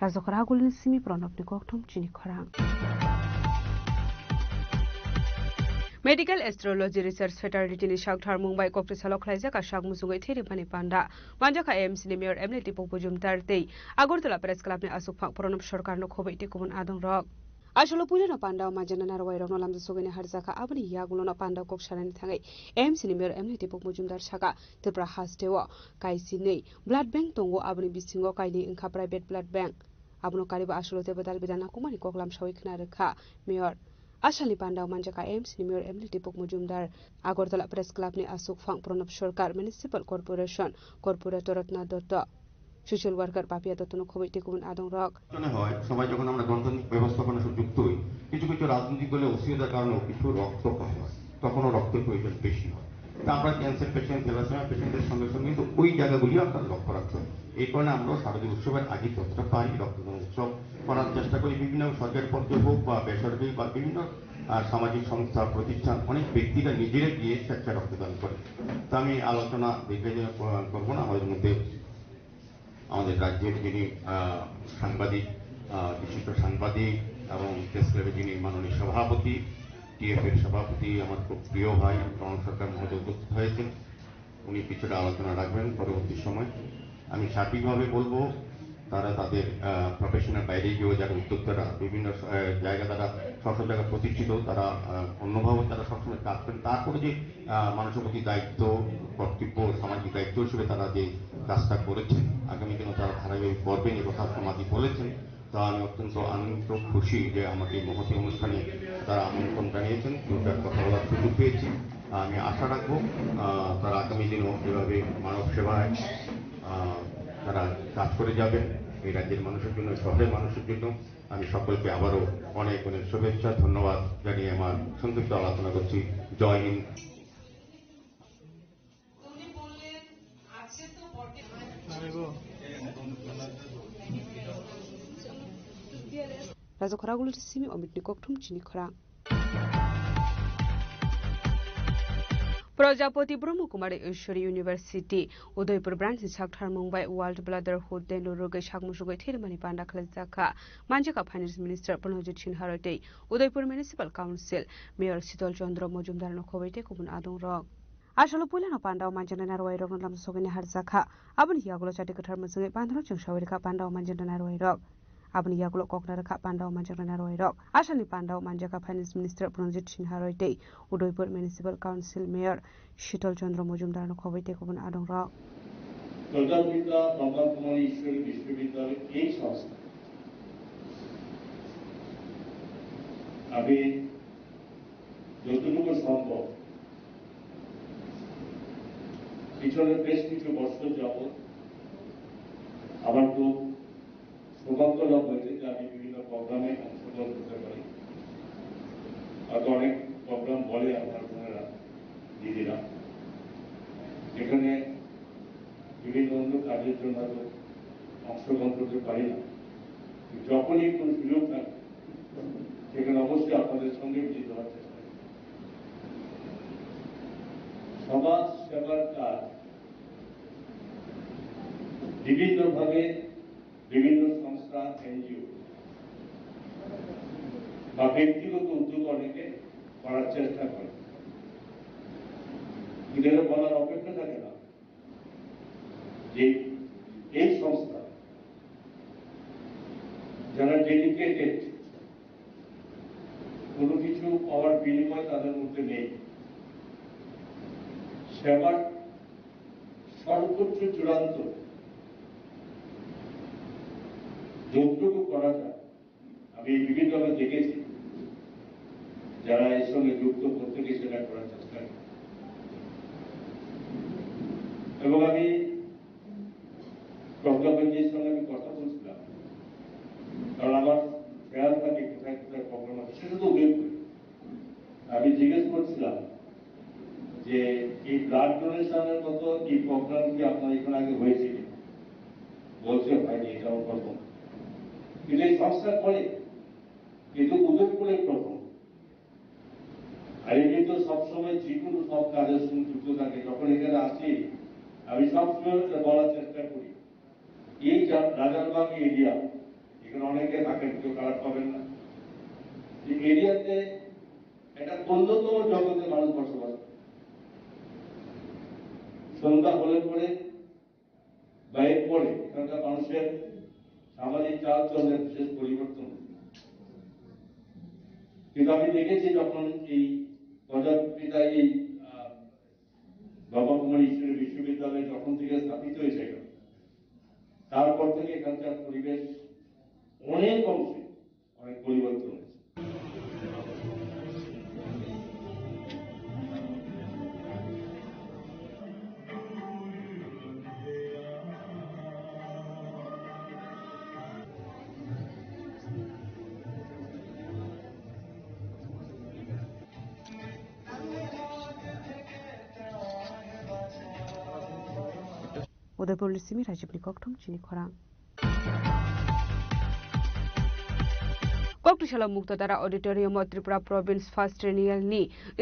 Raja khoragul ni simi pronopni kokthom chini khorang Medical Astrology Research Fraternity ni Shakthar Mumbai Kokrisalo Khlaijaka Shagmusungai Thiripani Panda Manjaka AMC ni Mayor Emniti Popojum Tartei Agortala Press Club ni Asukphak Pronop Sarkar no Khobaiti Kubun Adong Rok Asholo Pulena Panda Majana Narwai Rong Lam Sugani Harzaka Abni Yagulo Panda Koksharan Thangai AMC ni Mayor Emniti Popojum Dar Shaka Tibra Hastewa Kaisi nei Blood Bank Tongo Abni Bisingo Kaini Inka Private Blood Bank Abno Kariba Asholo Tebadal Bidana Kumani Koklam Shawik Naraka Mayor Ashalni Pandao Manjaka Aims ni Mayor Emily Dipok Mujumdar Agartala Press Club ni Asuk Phang Pranab Sarkar Municipal Corporation Corporator Ratna Dutta Social Worker Papia Dottono Khobite Kubun Adong Rock হয় সবাই যখন আমরা গণতান্ত্রিক ব্যবস্থাপনা যুক্ত হই কিছু কিছু রাজনৈতিক দলে অস্থিরতার কারণে কিছু রক্ত কম হয় তখনও রক্তের প্রয়োজন বেশি হয় তা আমরা ক্যান্সার পেশেন্ট থ্যালাসেমিয়া পেশেন্টের সঙ্গে সঙ্গে কিন্তু ওই জায়গাগুলি আমরা লক্ষ্য রাখতে হয় এই কারণে আমরা শারদীয় উৎসবের আগে যতটা পারি রক্তদান উৎসব করার চেষ্টা করি বিভিন্ন সরকারি পর্যায়ে হোক বা বেসরকারি বা বিভিন্ন সামাজিক সংস্থা প্রতিষ্ঠান অনেক ব্যক্তিরা নিজেরা গিয়ে স্বেচ্ছা রক্তদান করে তা আমি আলোচনা দেখে করবো না আমাদের মধ্যে আমাদের রাজ্যের যিনি সাংবাদিক বিশিষ্ট সাংবাদিক এবং প্রেস ক্লাবের যিনি মাননীয় সভাপতি টিএফ এর সভাপতি আমার খুব প্রিয় ভাই প্রণব সরকার মহোদয় উপস্থিত হয়েছেন উনি কিছুটা আলোচনা রাখবেন পরবর্তী সময় আমি সার্বিকভাবে বলবো তারা তাদের প্রফেশনের বাইরে গিয়েও যারা উদ্যোক্তারা বিভিন্ন জায়গা তারা সব জায়গায় প্রতিষ্ঠিত তারা অন্যভাবে তারা সবসময় কাজ করেন তারপরে যে মানুষের প্রতি দায়িত্ব কর্তব্য সামাজিক দায়িত্ব হিসেবে তারা যে কাজটা করেছেন আগামী দিনে তারা ধারাবাহিক করবেন এ কথা সমাধি বলেছেন তা আমি অত্যন্ত আনন্দিত খুশি যে আমাকে এই মহতী অনুষ্ঠানে তারা আমন্ত্রণ জানিয়েছেন দুটার কথা বলার সুযোগ পেয়েছি আমি আশা রাখবো তারা আগামী দিনেও এভাবে মানব সেবায় তারা কাজ করে যাবেন এই রাজ্যের মানুষের জন্য শহরের মানুষের জন্য আমি সকলকে আবারও অনেক অনেক শুভেচ্ছা ধন্যবাদ জানিয়ে আমার সংক্ষিপ্ত আলোচনা করছি জয় Hind Raja Khoragulu Simi Omit Nikoktum Chini Khora Prajapati Brahma Kumari Ishwari University Udaipur branch Chakthar Mumbai World Brotherhood Den Luruge Shakmusugai Thirmani Panda Khalzaka Manjaka Finance Minister Pranojit Sinharote Udaipur Municipal Council Mayor Sital Chandra Mojumdar Nokhobite Kubun Adong Rock Ashalo Pulano Pandao Manjana Narway Rock Lam Sogani Harzaka Abun Yagulo Chatikatar Musugai Pandro Chungshawika Pandao Manjana Narway Rock Abni Yagulo Koknaraka Pandao Manjaka Narway Rock Ashali Pandao Manjaka Finance Minister Pranojit Sinharote Udaipur Municipal Council Mayor Sital Chandra Mojumdar Nokhobite Kubun Adong Rock প্রজাপিতা Brahma কুমারী ঈশ্বরী বিশ্ববিদ্যালয়ের এই সংস্থা আমি যতটুকু সম্ভব পিছনে বেশ কিছু বছর যাবৎ আমার খুব সৌভাগ্য লাভ হয়েছে যে আমি বিভিন্ন প্রোগ্রামে অংশগ্রহণ করতে পারি হয়তো অনেক প্রোগ্রাম বলে আমার বোনেরা দিদিরা যেখানে বিভিন্ন অন্য কাজের জন্য হয়তো অংশগ্রহণ করতে পারি না যখনই কোনো সুযোগ থাকে সেখানে অবশ্যই আপনাদের সঙ্গে মিলিত হওয়ার চেষ্টা করি সমাজ সেবার কাজ বিভিন্নভাবে বিভিন্ন সংস্থা এনজিও বা ব্যক্তিগত উদ্যোগ অনেকে করার চেষ্টা করে কিন্তু এটা বলার অপেক্ষা থাকে না যে এই সংস্থা যারা ডেডিকেটেড কোনো কিছু পাওয়ার বিনিময় তাদের মধ্যে নেই সেবার সর্বোচ্চ চূড়ান্ত যতটুকু করা যায় আমি বিভিন্নভাবে দেখেছি যারা এর সঙ্গে যুক্ত প্রত্যেকে সেটা করার চেষ্টা করে এবং আমি প্রজ্ঞাপঞ্জীর সঙ্গে আমি কথা বলছিলাম কারণ আমার খেয়াল থাকে কোথায় কোথায় প্রোগ্রাম আছে সেটা তো উদয়পুর আমি জিজ্ঞেস করছিলাম যে এই ব্লাড ডোনেশনের মতো এই প্রোগ্রাম কি আপনার এখানে আগে হয়েছে বলছে ভাইনি এটাও প্রথম কিন্তু এই সংস্থা করে কিন্তু উদয়পুরের প্রথম আর এমনি তো সবসময় যে কোনো সব কাজের সঙ্গে যুক্ত থাকে যখন এখানে আসি আমি সবসময় বলার চেষ্টা করি এই রাজারবাগ এরিয়া এখানে অনেকে থাকেন কেউ খারাপ পাবেন না এই এরিয়াতে একটা অন্যতম জগতে মানুষ বসবাস সন্ধ্যা হলে পরে বা এর পরে এখানকার মানুষের সামাজিক চালচলনের বিশেষ পরিবর্তন কিন্তু আমি দেখেছি যখন এই প্রজাপিতা এই বাবা কুমারী ঈশ্বরী বিশ্ববিদ্যালয় যখন থেকে স্থাপিত হয়েছে তারপর থেকে এখানকার পরিবেশ অনেক অংশে অনেক পরিবর্তন হয়েছে উদয়পুর সিমি রাজীব নিকটম চিনি খরাং Koktishala Muktadhara auditorium Tripura province first triennial नि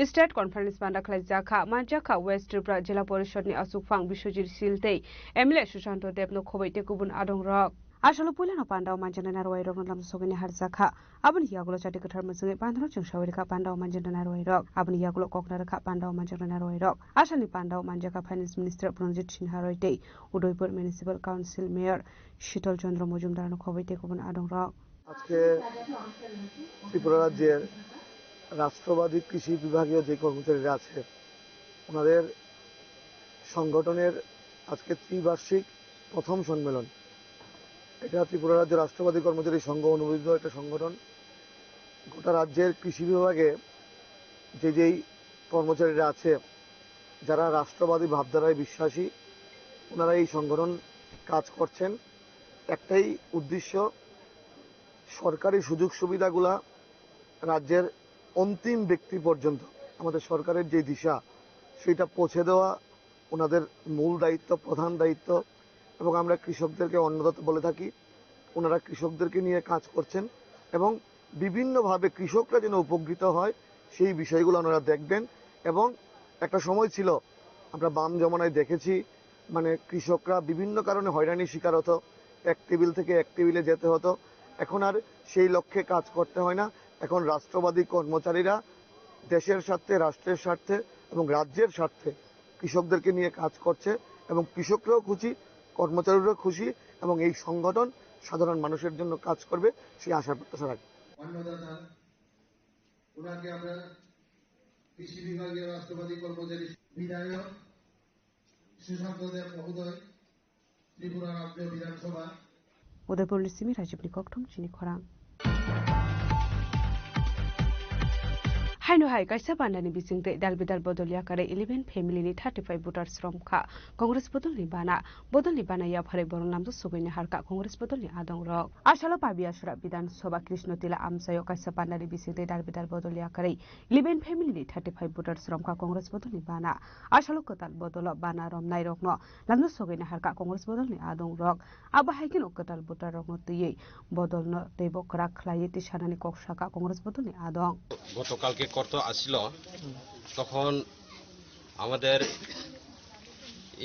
स्टेट कॉन्फ्रेंस बांदा खलाइजाखा मानजाखा वेस्ट त्रिपुरा जिला परिषद नि असुकफांग विश्वजित सिलते एमएलए सुशांत देवनो खबैते गुबुन आदं रक आसलो पुलानो पान्डाव मानजना नारवाय रक नलाम सगैनि हारजाखा आबनि यागुलो चाटि कथार मसंगे पान्डाव चंसावरिखा पान्डाव मानजना नारवाय रक आबनि यागुलो ककनारखा पान्डाव मानजना नारवाय रक आसालनि पान्डाव मानजाखा फाइनेंस मिनिस्टर प्रनजित सिन्हा रयते Udaipur municipal council mayor Sheetal Chandra मजुमदारनो खबैते गुबुन आदं रक আজকে ত্রিপুরা রাজ্যের রাষ্ট্রবাদী কৃষি বিভাগীয় যে কর্মচারীরা আছে ওনাদের সংগঠনের আজকে ত্রিবার্ষিক প্রথম সম্মেলন। এটা ত্রিপুরা রাজ্য রাষ্ট্রবাদী কর্মচারী সংঘ অনুমোদিত একটা সংগঠন। গোটা রাজ্যের কৃষি বিভাগে যেই কর্মচারীরা আছে যারা রাষ্ট্রবাদী ভাবধারায় বিশ্বাসী ওনারা এই সংগঠন কাজ করছেন। একটাই উদ্দেশ্য, সরকারি সুযোগ সুবিধাগুলা রাজ্যের অন্তিম ব্যক্তি পর্যন্ত আমাদের সরকারের যে দিশা সেটা পৌঁছে দেওয়া ওনাদের মূল দায়িত্ব, প্রধান দায়িত্ব। এবং আমরা কৃষকদেরকে অন্নদাতা বলে থাকি, ওনারা কৃষকদেরকে নিয়ে কাজ করছেন এবং বিভিন্নভাবে কৃষকরা যেন উপকৃত হয় সেই বিষয়গুলো ওনারা দেখবেন। এবং একটা সময় ছিল আমরা বাম জমানায় দেখেছি, মানে কৃষকরা বিভিন্ন কারণে হয়রানির শিকার হতো, এক টেবিল থেকে এক টেবিলে যেতে হতো। এখন আর সেই লক্ষ্যে কাজ করতে হয় না। এখন রাষ্ট্রবাদী কর্মচারীরা দেশের স্বার্থে, রাষ্ট্রের স্বার্থে এবং রাজ্যের স্বার্থে কৃষকদেরকে নিয়ে কাজ করছে এবং কৃষকরাও খুশি, কর্মচারীরাও খুশি এবং এই সংগঠন সাধারণ মানুষের জন্য কাজ করবে সেই আশা প্রত্যাশা রাখি। অন্নদাতা ওনাকে আমরা কৃষি বিভাগীয় রাষ্ট্রবাদী কর্মচারী বিধায়ক সুশান্ত দেব মহোদয়, ত্রিপুরা রাজ্য বিধানসভা उदयपुर सिमी राजीव निकटम चिनी खरां हाइनो हाइ काइसा बान्दानि बिसिंते दालबिदाल बदलिया करे 11 फेमिलिनि 35 भोटार्स रमखा कांग्रेस बदलनि बाना या फरे बरन नामजो सुगैनि हारका कांग्रेस बदलनि आदं रक आसालो पाबियासरा विधानसभा कृष्णतिला आमसायो काइसा बान्दानि बिसिंते दालबिदाल बदलिया करे 11 फेमिलिनि 35 भोटार्स रमखा कांग्रेस बदलनि बाना आसालो कताल बदल बाना रमनाय रकनो नामजो सुगैनि हारका कांग्रेस बदलनि आदं रक आबा हाइकिन कताल भोटार रकनो तयै बदलनो दैबो करा खलायै तिसानानि कक्साका कांग्रेस बदलनि आदं গতকালকে করতে আসছিল তখন আমাদের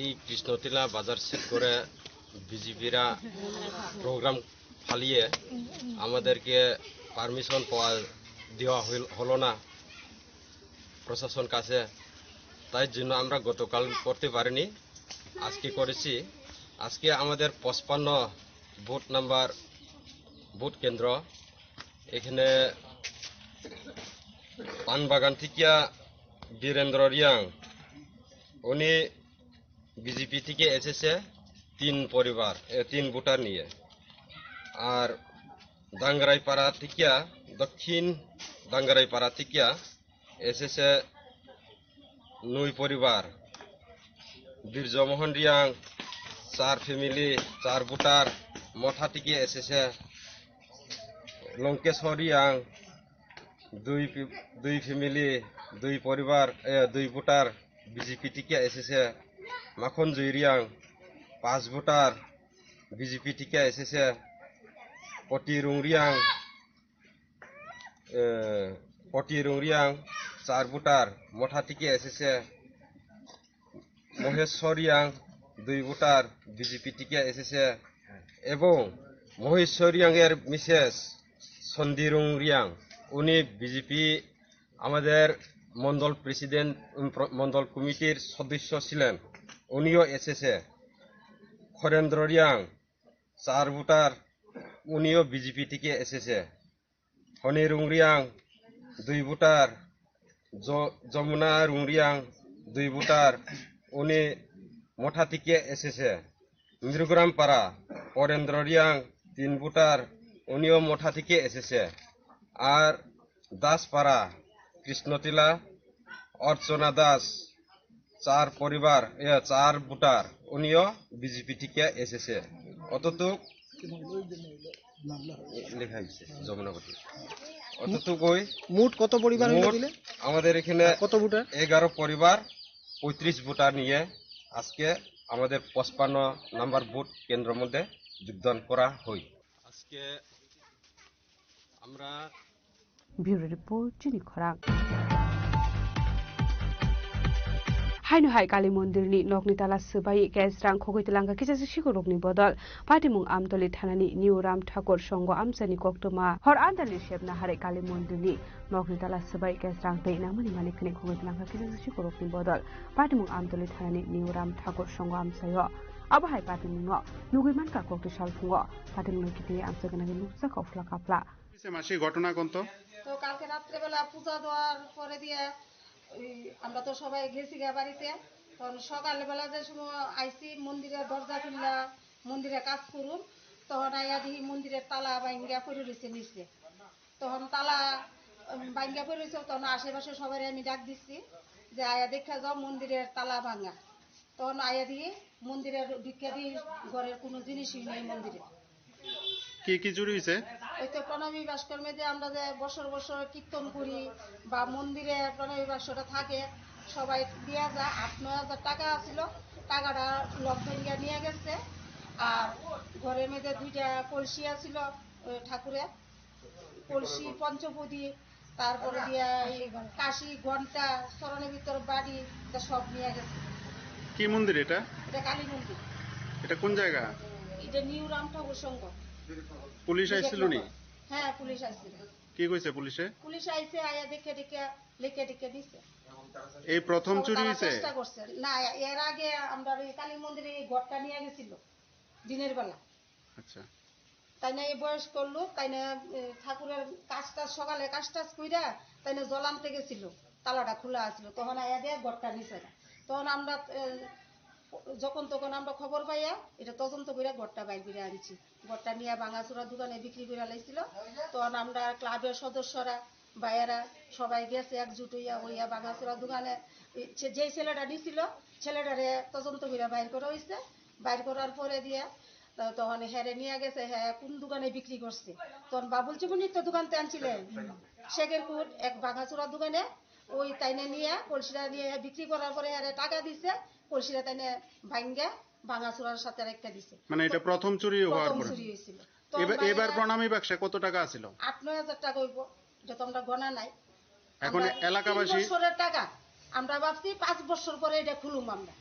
এই কৃষ্ণতিলা বাজার সেট করে বিজেপিরা প্রোগ্রাম ফালিয়ে আমাদেরকে পারমিশন দেওয়া হলো না প্রশাসন কাছে, তাই জন্য আমরা গতকাল করতে পারিনি, আজকে করেছি। আজকে আমাদের 55 ভোট নাম্বার ভোট কেন্দ্র, এখানে পানবাগান থেকে বীরেন্দ্র রিয়াং উনি বিজেপি থেকে এসেছে 3 ভোটার নিয়ে, আর ডাঙ্গারাইপাড়া থেকে দক্ষিণ ডাঙ্গারাইপাড়া থেকে এসেছে 9 পরিবার, বীরজমোহন রিয়াং 4 ফ্যামিলি 4 ভোটার, মঠা থেকে এসেছে লঙ্কেশ্বর রিয়াং 2 ফ্যামিলি 2 পরিবার 2 ভোটার বিজেপি থেকে এসেছে, মাখন জয়রিয়াং 5 ভোটার বিজেপি থেকে এসেছে, পটি রুংরিয়াং 4 ভোটার মঠা থেকে এসেছে, মহেশ্বর রিয়াং 2 ভোটার বিজেপি থেকে এসেছে এবং মহেশ্বর রিয়াং এর মিসেস সন্দিরুং রিয়াং উনি বিজেপি আমাদের মন্ডল প্রেসিডেন্ট মন্ডল কমিটির সদস্য ছিলেন, উনিও এসেছে। খরেন্দ্র রিয়াং 4 ভোটার উনিও বিজেপি থেকে এসেছে। হনি রুংরিয়াং 2 ভোটার, যমুনা রুংরিয়াং 2 ভোটার উনি মঠা থেকে এসেছে। মৃগরাম পাড়া পরেন্দ্র রিয়াং 3 ভোটার উনিও মঠা থেকে এসেছে। আর দাসপাড়া কৃষ্ণতিলা অর্চনা দাস 4 পরিবার 4 ভোটার উনিও বিজেপি থেকে এসেছে। অতটুক লেখা হয়েছে যমুনাপতি। অতটুকুই মোট কত পরিবার হইলো? আমাদের এখানে কত ভোটার? 11 পরিবার 35 ভোটার নিয়ে আজকে আমাদের 55 নাম্বার ভোট কেন্দ্রের মধ্যে যোগদান করা হয়। আজকে আমরা ব্যুরো রিপোর্ট চিনি খরাং हायनो हाय काली मन्दिरनि नगनि ताला सबाई केसरां खगैतलांगा किसासे सिगुरगनि बदल पाटिमुं आमतली थानानि निउ राम ठाकुर संग आमसानि कक्तमा हर आन्दालि सेबना हारे काली मन्दिरनि नगनि ताला सबाई केसरां दैना मनि मानि खने खगैतलांगा किसासे सिगुरगनि बदल पाटिमुं आमतली थानानि निउ राम ठाकुर संग आमसायो आबहाय पाटिमुंनो नुगैमान का कक्ति सालफुंगो पाटिमुंनि कितिनि आमसागनानि नुकसा कफला काफला মাসি ঘটনা কোন তো কালকে রাত্রেবেলা পূজা দেওয়ার পরে দিয়ে আমরা তো সবাই গেছি গা বাড়িতে তখন সকালবেলা যে সময় আইসি মন্দিরের দরজা খুললা মন্দিরে কাজ করুন তখন আইয়া দেখি মন্দিরের তালা বাইঙ্গা পড়ে রয়েছে নিচে তখন তালা বাইঙ্গা পড়ে রয়েছে তখন আশেপাশে সবাই আমি ডাক দিচ্ছি যে আয়া দেখা যাও মন্দিরের তালা ভাঙা তখন আয়া দিয়ে মন্দিরের ভিক্ষা দিয়ে ঘরের কোনো জিনিসই নেই মন্দিরে কি চুরি হয়েছে ওই তো প্রণবী ভাস্কর্মে যে আমরা যে বছর বছর কীর্তন করি বা মন্দিরে প্রণবী ভাস্করটা থাকে সবাই দেওয়া যায় 8-9 হাজার টাকা ছিল টাকাটা লক ভেঙে নিয়ে গেছে আর ঘরের মধ্যে 2টা কলসি আছিল ঠাকুরের কলসি পঞ্চপদী তারপরে দিয়া কাশি ঘন্টা চরণের ভিতর বাড়ি সব নিয়ে গেছে কি মন্দির এটা এটা কালী মন্দির এটা কোন জায়গা এটা নিউ রাম ঠাকুর সংঘ পুলিশ আইছিল নি হ্যাঁ পুলিশ আইছিল কি কইছে পুলিশে পুলিশ আইছে আয়া দেখে লিখে দিছে এই প্রথম চুরি হইছে চেষ্টা করছে না এর আগে আমরা এই কালী মন্দিরে এই ঘরটা নিয়ে গেছিল দিনের বেলা আচ্ছা তাই না এই বয়স করলো তাই না ঠাকুরের কাজটা সকালে কাজটা কইরা তাই না জল আনতে গেছিল তালাটা খোলা আছিল তখন আয়া দিয়ে ঘরটা নিছে তখন আমরা যখন তখন আমরা খবর পাইয়া এটা তদন্ত করে ঘরটা বাইর করে আনছি ঘরটা নিয়ে ভাঙাচোরা দোকানে বিক্রি করে লাইছিল তখন আমরা ক্লাবের সদস্যরা ভাইয়েরা সবাই গেছে একজুট হইয়া ভাঙাচোরা দোকানে যে ছেলেটা নিছিল ছেলেটারে তদন্ত করে বাইর করা হয়েছে বাইর করার পরে দিয়ে তখন হেরে নিয়ে গেছে হ্যাঁ কোন দোকানে বিক্রি করছে তখন বাবুল চিমুনির তো দোকানতে আনছিলেন শেখেরপুর এক ভাঙাচোরা দোকানে ওই তাইনে নিয়ে কলসিটা নিয়ে বিক্রি করার পরে হেরে টাকা দিছে কলসিটা তাইনে ভাঙ্গা ভাঙাচোরার সাথে একটা দিছে মানে এটা প্রথম চুরি হওয়ার পরে চুরি হয়েছিল এবার প্রণামী বাক্সে কত টাকা ছিল 8-9 হাজার টাকা হইব এটা তো আমরা গণা নাই এখন এলাকাবাসী 3 বছরের টাকা আমরা ভাবছি 5 বছর পরে এটা খুলুম আমরা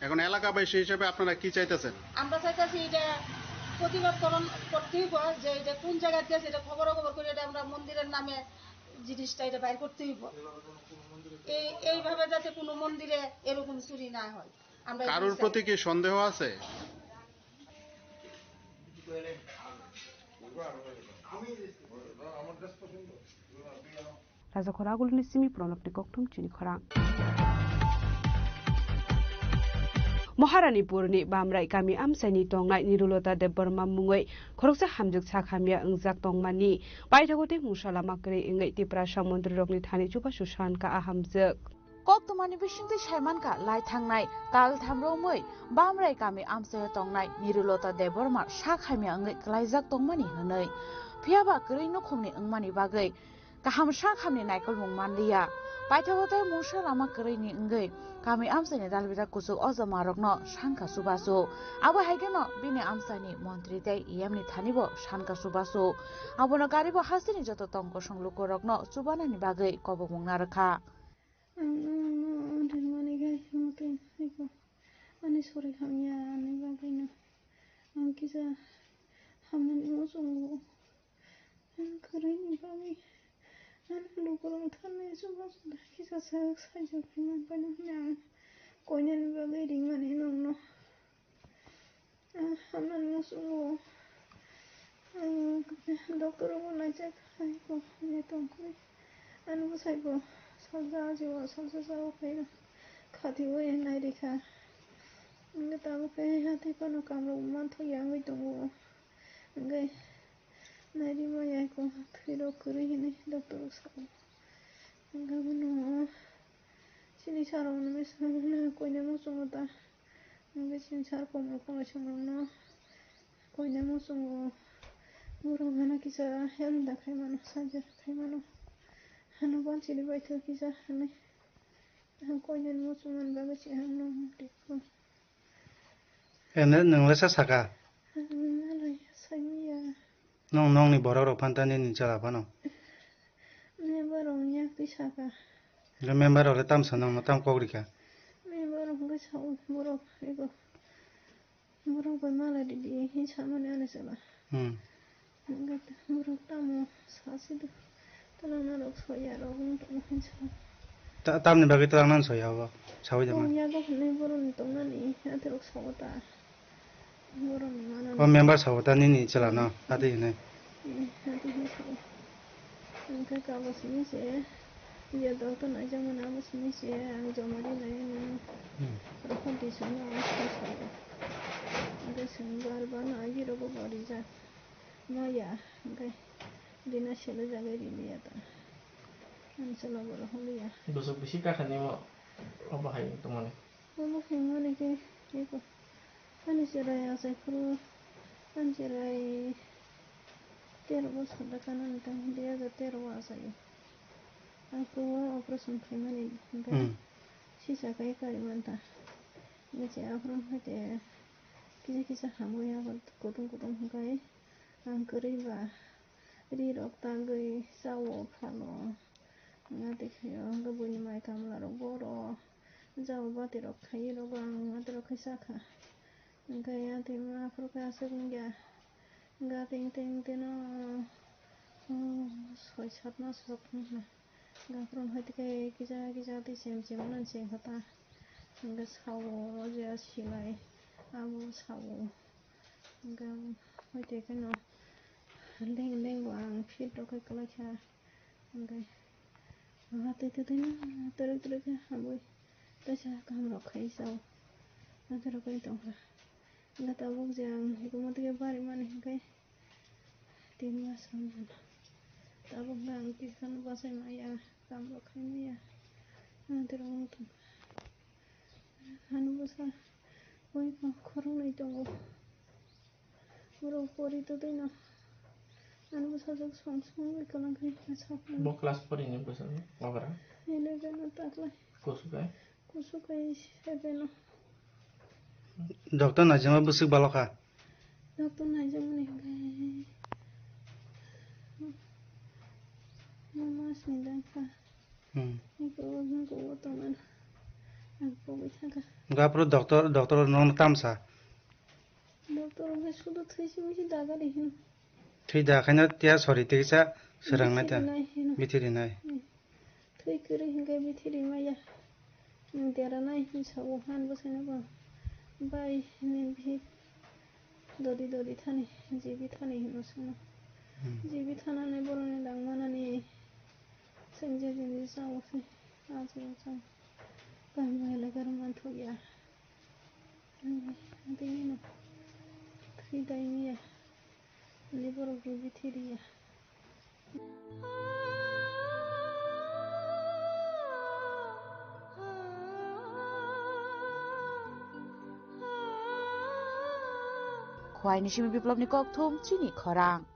এখন এলাকাবাসী হিসেবে আপনারা কি চাইতেছেন আমরা চাইতেছি এটা প্রতিবাদ করতে হইব যে এটা কোন জায়গায় আছে এটা খবর করে এটা আমরা মন্দিরের নামে জিনিসটা এটা বাইর করতে হইব এইভাবে যাতে কোনো মন্দিরে এরকম চুরি না হয় আমরা কারোর প্রতি কি সন্দেহ আছে Raza Koragul ni simi pronok ni koktum chini khorang. Maharanipurni Bamrai kami amsani tongnai nirulota de Burma mungoi khoroksa hamjuk sakhamia ungjak tongmani baithagote musala makre ingai tipra samudra rokni thani chuba sushan ka ahamjuk Koktumani bishinti shaimanka lai thangnai tal thamromoi Bamrai kami amsaya tongnai nirulota de Burma sakhamia ungai klaijak tongmani hanai phiaba krino khomni ungmani bagai kaham sakhamni naikol mungmanliya baithagote musala makre ni ungai kami amsani dalbida kusuk ozamarokno shanka subasu abo haigeno bini amsani mantri dei iyamni thanibo shanka subasu abono garibo hasini joto tongko songlukorokno subanani bagai kobongna rakha ani sore khamya ani bagina ankisa hamani mosungu an karini bagi an lukurong thane subas kisa saja kina bana na koinen bagi ringani nongno hamani mosungu doktor ko najak hai ko ne tongkui an busai ko salza jiwa salza sao kaina khati we nai rekha nge tamu ke hati kono kamro man tho yang wi tongo nge nai ri ma yai ko thiro kuri hine doctor sa nge bono chini saro no me sa na koine mo sumota nge chini sar ko mo no koine mo sungo muro mana kisa hel da khai mano saja khai mano hanu ban chili bai tho kisa hane koinen mo suman baga chi hanu tikko Ene nungla sa saka. Malay samiya. Nong ni borok pantani ni chala pano. Membarong yak di saka. Le member ole tam sanong tam kogrika. Membarong ga saw borok ego. Borok ba malay di hi samane ane sala. Ngat borok tamo sasidu. Talana rok soya rok to hin sa. Tam ni bagi talangan soya ba. Sawi jama. Ya go ne borok to nani ate rok sawta. Borok ni mana. O member sawta ni chala no. Ade ne. Ate hi saw. Angka kawas ni se. Ya doktor na jaman awas ni se ang jomari na yan. Rokon di sana awas ka sa. Angka senggar ba na agi roko bari ja. Maya angka dina shela jaga di liya ta. Ansala boro holi ya. Busuk bisi ka kani mo apa hay tumane. Mo himane ke eko. Ani serai asa kru. An serai tero bos kada kanan tang dia ga tero asa yo. Aku operation primary angka. Sisa kai kari manta. Nece afron hate kisa hamu ya kutung kai. Angkeri ba ri rok tangai sawo phalo ngate khyo gabuni mai kamla ro boro jaw ba ti rok khai ro ba ngate rok khaisa kha ngaya ti ma afroka asengya ngate ting no soi sat na sok na gafron hate kai kisa ti sem nan sem khata nga sawo ro ja silai abu sawo nga hate kai no leng wang fit to kai kala cha ngai hate te na tere cha hamoi ta cha kam ro khai sao na tere kai tong ra na ta bok jang ko mo te bari man kai 3 mas na ta bok nang ki san ba sai ma ya kam ro khai ma ya na tere mo to hanu sa oi ko khorong nei tong ro pori to te na anu sajak song ikalang kai sa Bo kelas per ini besar apa? Ini kan taklah. Kusukai 7. Dokter najama busuk baloka. Dokter najama nih kai. Mama sindang ka. Iko teman. Aku bisa ka. Enggak perlu dokter non tamsa. Dokter nggak sudah terisi daga di sini. Tidak kena tiap sorry tiga serang nanti. Bitiri nai. Tui kiri hingga bitiri maya. Tiara nai sabuhan bosan apa. Bai nimbi dodi thani jibi thani hinosuna. Jibi thana ne borone dang mana ni senja jini sawo se aje sawo. Kam bahela garam antho ya. Nanti ni no. Tui dai ni ya. Libur bitiri ya. Khwai ni shimi biplop ni kok thum chini khorang.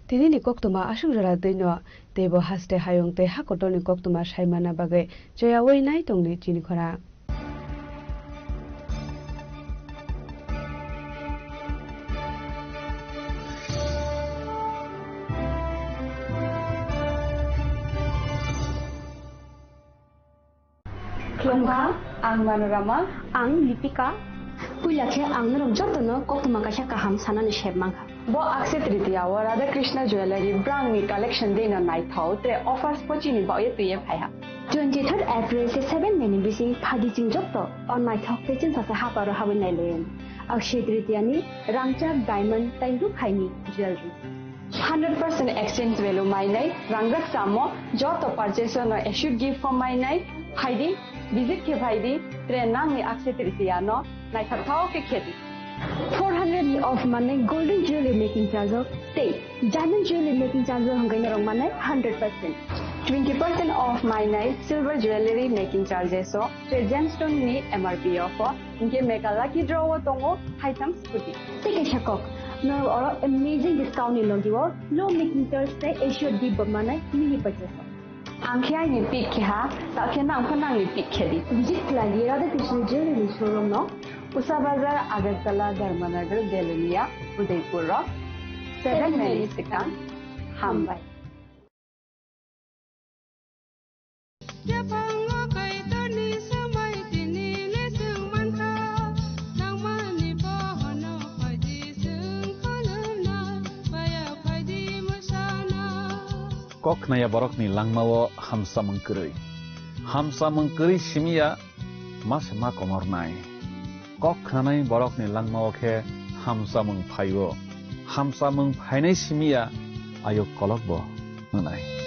Tini ni kok tuma asung jara deino tebo haste hayong te hakoto ni kok tuma saimana bagai joya wei nai tong ni chini khorang. Klongka, ang Manorama, ang Lipika. Puilakhe ang narom jotono koktuma kasha kaham sanani shebmangha. Bo akse tritiya wa Radha Krishna Jewelry brand ni collection de na nai thau tre offers pochini ba ye tuye phaiha. 23rd April se 7 meni bising phadi jing jotto on nai thau pechin sa ha paro hawen nai len. Akshay tritiya ni Rangchak Diamond Tainru Khaini Jewelry. 100% exchange value mai nai rangjak samo joto purchase no should give for mai nai phaidi visit ke phaidi tre nang ni akse tritiya no nai thau ke kheti. 400 of money golden jewelry making charge of stay. Diamond jewelry making charge of hangai narong money 100%. 20% off my night silver jewelry making charges so gemstone ni MRP offer inke make a lucky draw tongo items puti. Take a shakok. No or amazing discount in logiwo low making charge say assured di money mini purchase. Angkia ni pikha, tak kena angkana ni pikhedi. Visit lagi Radha Krishna Jewelry Showroom no, Usa Bazar, Agartala, Dharmanagar, Delania, Udaipur Rock, 7 Mexican, Hambai. Kok naya borok ni langmawo hamsa mengkeri simia mas ma komor nai kok nanai borok ni langmawo ke hamsa mengphayo hamsa mengphainai simia ayo kolok bo nanai